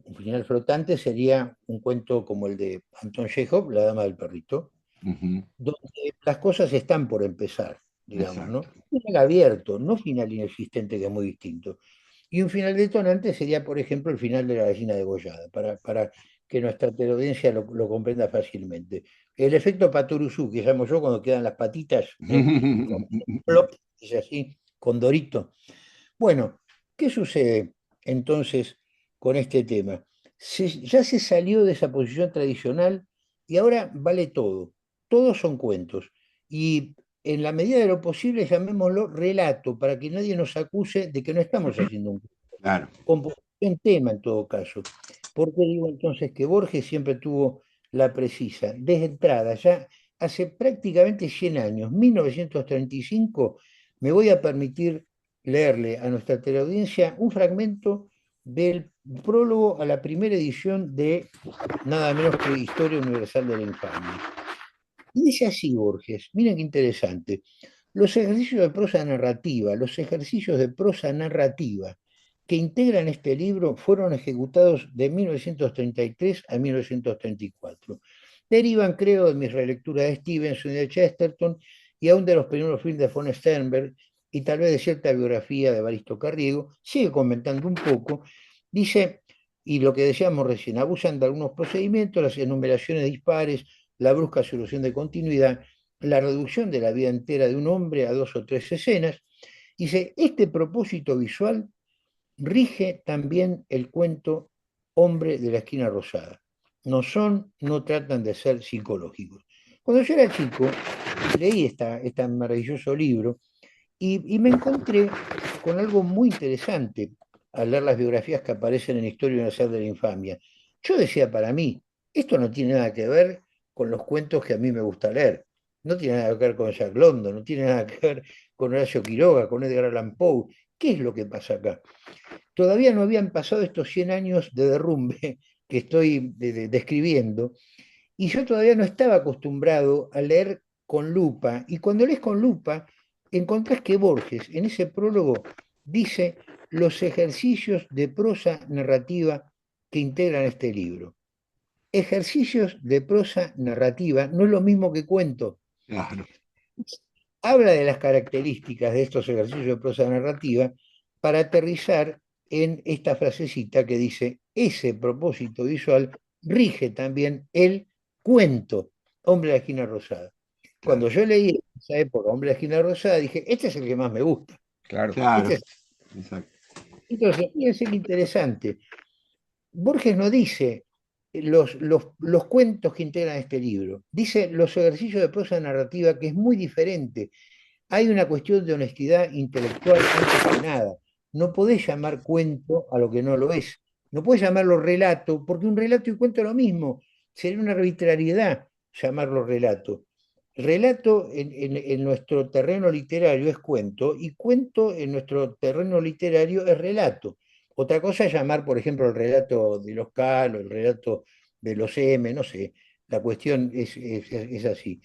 Un final flotante sería un cuento como el de Anton Chekhov, La dama del perrito, Ujú. donde las cosas están por empezar, digamos, ¿no? Exacto. Final abierto, no final inexistente, que es muy distinto. Y un final detonante sería, por ejemplo, el final de La gallina degollada, para que nuestra teleaudiencia lo comprenda fácilmente. El efecto Patoruzú, que llamo yo cuando quedan las patitas, como plop, es así, con Dorito. Bueno, ¿qué sucede entonces con este tema? Ya se salió de esa posición tradicional y ahora vale todo. Todos son cuentos. Y en la medida de lo posible, llamémoslo relato, para que nadie nos acuse de que no estamos haciendo un Claro. composición tema en todo caso. ¿Por qué digo entonces que Borges siempre tuvo la precisa? Desde entrada, ya hace prácticamente 100 años, 1935, me voy a permitir leerle a nuestra teleaudiencia un fragmento del prólogo a la primera edición de nada menos que Historia Universal de la Infamia. Y dice así Borges, miren qué interesante, los ejercicios de prosa narrativa que integran este libro fueron ejecutados de 1933 a 1934. Derivan, creo, de mis relecturas de Stevenson y de Chesterton y aún de los primeros films de von Sternberg y tal vez de cierta biografía de Evaristo Carriego. Sigue comentando un poco, dice, y lo que decíamos recién, abusan de algunos procedimientos, las enumeraciones dispares, la brusca solución de continuidad, la reducción de la vida entera de un hombre a 2 o 3 escenas. Dice, este propósito visual rige también el cuento Hombre de la esquina rosada. No tratan de ser psicológicos. Cuando yo era chico, leí este maravilloso libro y me encontré con algo muy interesante al leer las biografías que aparecen en Historia Universal de la Infamia. Yo decía para mí, esto no tiene nada que ver con los cuentos que a mí me gusta leer. No tiene nada que ver con Jack London, no tiene nada que ver con Horacio Quiroga, con Edgar Allan Poe. ¿Qué es lo que pasa acá? Todavía no habían pasado estos 100 años de derrumbe que estoy describiendo, y yo todavía no estaba acostumbrado a leer con lupa, y cuando lees con lupa, encontrás que Borges, en ese prólogo, dice los ejercicios de prosa narrativa que integran este libro. Ejercicios de prosa narrativa no es lo mismo que cuento. Claro, Habla de las características de estos ejercicios de prosa narrativa para aterrizar en esta frasecita que dice, ese propósito visual rige también el cuento, Hombre de la Esquina Rosada. claro, Cuando yo leí en esa época Hombre de la Esquina Rosada, dije, este es el que más me gusta. Claro. Este claro, es... exacto. Entonces, fíjense qué interesante. Borges no dice los cuentos que integran este libro, dice los ejercicios de prosa narrativa, que es muy diferente. Hay una cuestión de honestidad intelectual antes que nada. No podés llamar cuento a lo que no lo es. No podés llamarlo relato, porque un relato y cuento es lo mismo. Sería una arbitrariedad llamarlo relato. Relato en nuestro terreno literario es cuento y cuento en nuestro terreno literario es relato. Otra cosa es llamar, por ejemplo, el relato de los Cal o el relato de los M, no sé. La cuestión es así,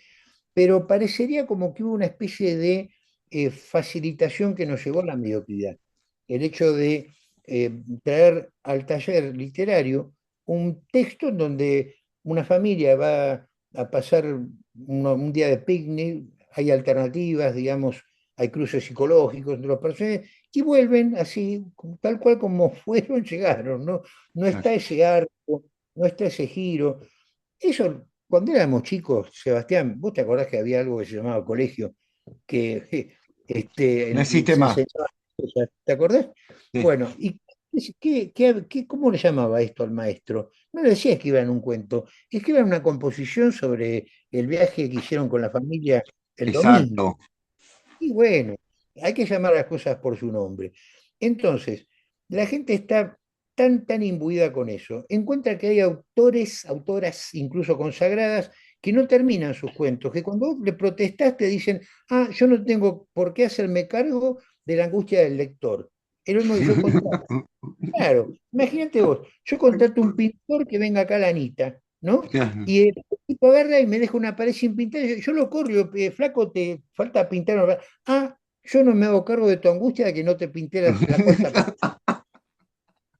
pero parecería como que hubo una especie de facilitación que nos llevó a la mediocridad. El hecho de traer al taller literario un texto en donde una familia va a pasar un día de picnic, hay alternativas, digamos, hay cruces psicológicos entre los personajes, y vuelven así, tal cual como fueron, llegaron, ¿no? No está Exacto. ese arco, no está ese giro. Eso, cuando éramos chicos, Sebastián, ¿vos te acordás que había algo que se llamaba colegio? Que No existe se más. enseñaba cosas, ¿te acordás? Sí. Bueno, ¿y cómo le llamaba esto al maestro? No le decía que iba en un cuento, es que iba en una composición sobre el viaje que hicieron con la familia el domingo. Exacto. Y bueno, hay que llamar a las cosas por su nombre. Entonces, la gente está tan imbuida con eso. Encuentra que hay autores, autoras incluso consagradas, que no terminan sus cuentos, que cuando vos le protestás te dicen, ah, yo no tengo por qué hacerme cargo de la angustia del lector. Es lo mismo que yo contrato. Claro, imagínate vos, yo contrato un pintor que venga acá a la Anita, ¿no? Claro. Y el tipo agarra y me deja una pared sin pintar, y yo lo corro, y digo, flaco, te falta pintar una pared". Ah, yo no me hago cargo de tu angustia de que no te pinté la cuarta pared.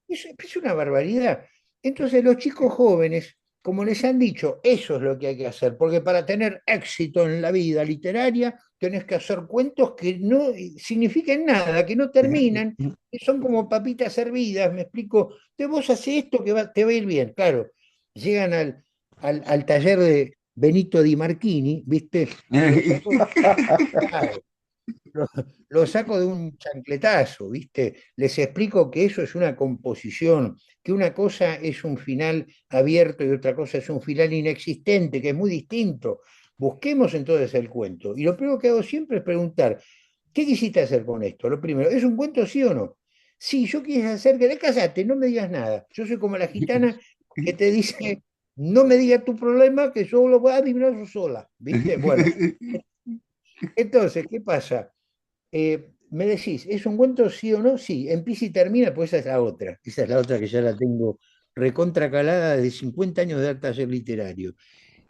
Es una barbaridad. Entonces los chicos jóvenes, como les han dicho, eso es lo que hay que hacer, porque para tener éxito en la vida literaria tenés que hacer cuentos que no signifiquen nada, que no terminan, que son como papitas hervidas, me explico, de vos haces esto que te va a ir bien, claro. Llegan al taller de Benito Di Marchini, ¿viste? Y el tipo, claro, lo, lo saco de un chancletazo, ¿viste? Les explico que eso es una composición, que una cosa es un final abierto y otra cosa es un final inexistente, que es muy distinto. Busquemos entonces el cuento. Y lo primero que hago siempre es preguntar, ¿qué quisiste hacer con esto? Lo primero, ¿es un cuento sí o no? Sí, yo quise hacer que le casaste, no me digas nada. Yo soy como la gitana que te dice, no me digas tu problema, que yo lo voy a adivinar yo sola, ¿viste? Bueno, entonces, ¿qué pasa? Me decís, ¿es un cuento sí o no? Sí, empieza y termina, pues esa es la otra. Esa es la otra que ya la tengo recontra calada de 50 años de dar taller literario.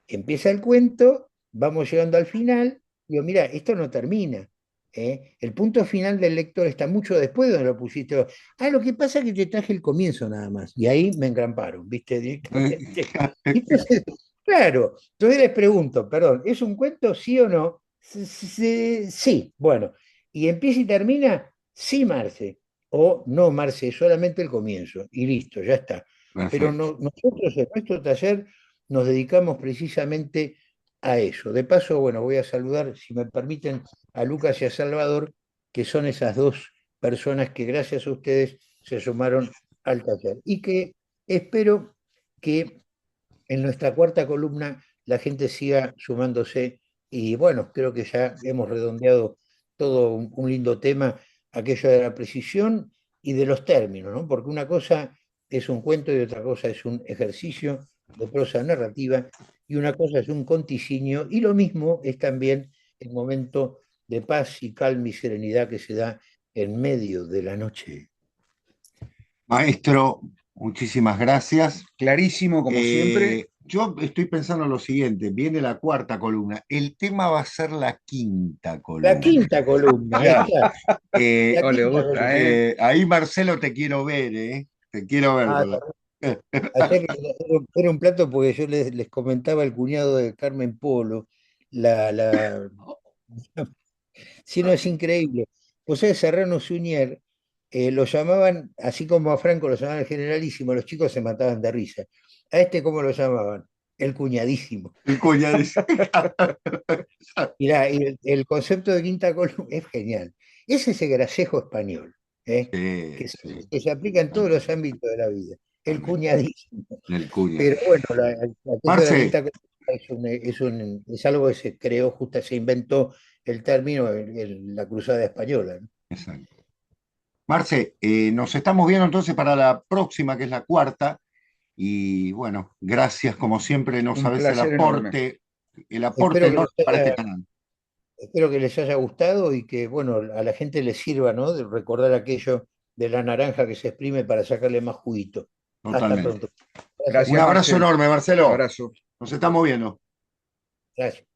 Empieza el cuento, vamos llegando al final, digo, mira, esto no termina. ¿Eh? El punto final del lector está mucho después de donde lo pusiste. Ah, lo que pasa es que te traje el comienzo nada más. Y ahí me engramparon, ¿viste? Directamente. Entonces, claro, entonces les pregunto, perdón, ¿es un cuento sí o no? Sí, bueno. ¿Y empieza y termina? Sí, Marce. O no, Marce, solamente el comienzo. Y listo, ya está. Pero Perfecto. nosotros en nuestro taller nos dedicamos precisamente a eso. De paso, bueno, voy a saludar, si me permiten, a Lucas y a Salvador, que son esas dos personas que gracias a ustedes se sumaron al taller. Y que espero que en nuestra cuarta columna la gente siga sumándose. Y bueno, creo que ya hemos redondeado todo un lindo tema aquello de la precisión y de los términos, ¿no? Porque una cosa es un cuento y otra cosa es un ejercicio de prosa narrativa y una cosa es un conticinio y lo mismo es también el momento de paz y calma y serenidad que se da en medio de la noche. Maestro, muchísimas gracias. Clarísimo, como siempre. Yo estoy pensando lo siguiente, viene la cuarta columna, el tema va a ser la quinta La columna. quinta columna, ahí Ya. está. Eh, La No le quinta gusta, columna. ¿eh? ahí Marcelo te quiero ver, ¿eh? Te quiero ver Ah, con la... ayer era un plato porque yo les comentaba al cuñado de Carmen Polo, la, la, si no es increíble. José Serrano Suñer lo llamaban, así como a Franco lo llamaban el generalísimo, los chicos se mataban de risa. ¿A este cómo lo llamaban? El cuñadísimo. El cuñado dice. Y el concepto de quinta columna es genial. Es ese gracejo español, ¿eh? Sí, que, se, sí, que se aplica en todos los ámbitos de la vida. El totalmente. cuñadísimo. El cuña. Pero bueno, aquello de la Marce, quinta columna es algo que se creó, justo se inventó el término en la Cruzada Española, ¿no? exacto. Marce, nos estamos viendo entonces para la próxima, que es la cuarta. Y bueno, gracias como siempre, no Un sabes placer enorme. el aporte Espero que enorme les para este haya, canal. espero que les haya gustado y que, bueno, a la gente les sirva, ¿no? De recordar aquello de la naranja que se exprime para sacarle más juguito. Hasta Totalmente. pronto. Gracias, Un Gracias, Juan. abrazo Marcel. enorme, Marcelo. Abrazo. Nos estamos viendo. Gracias.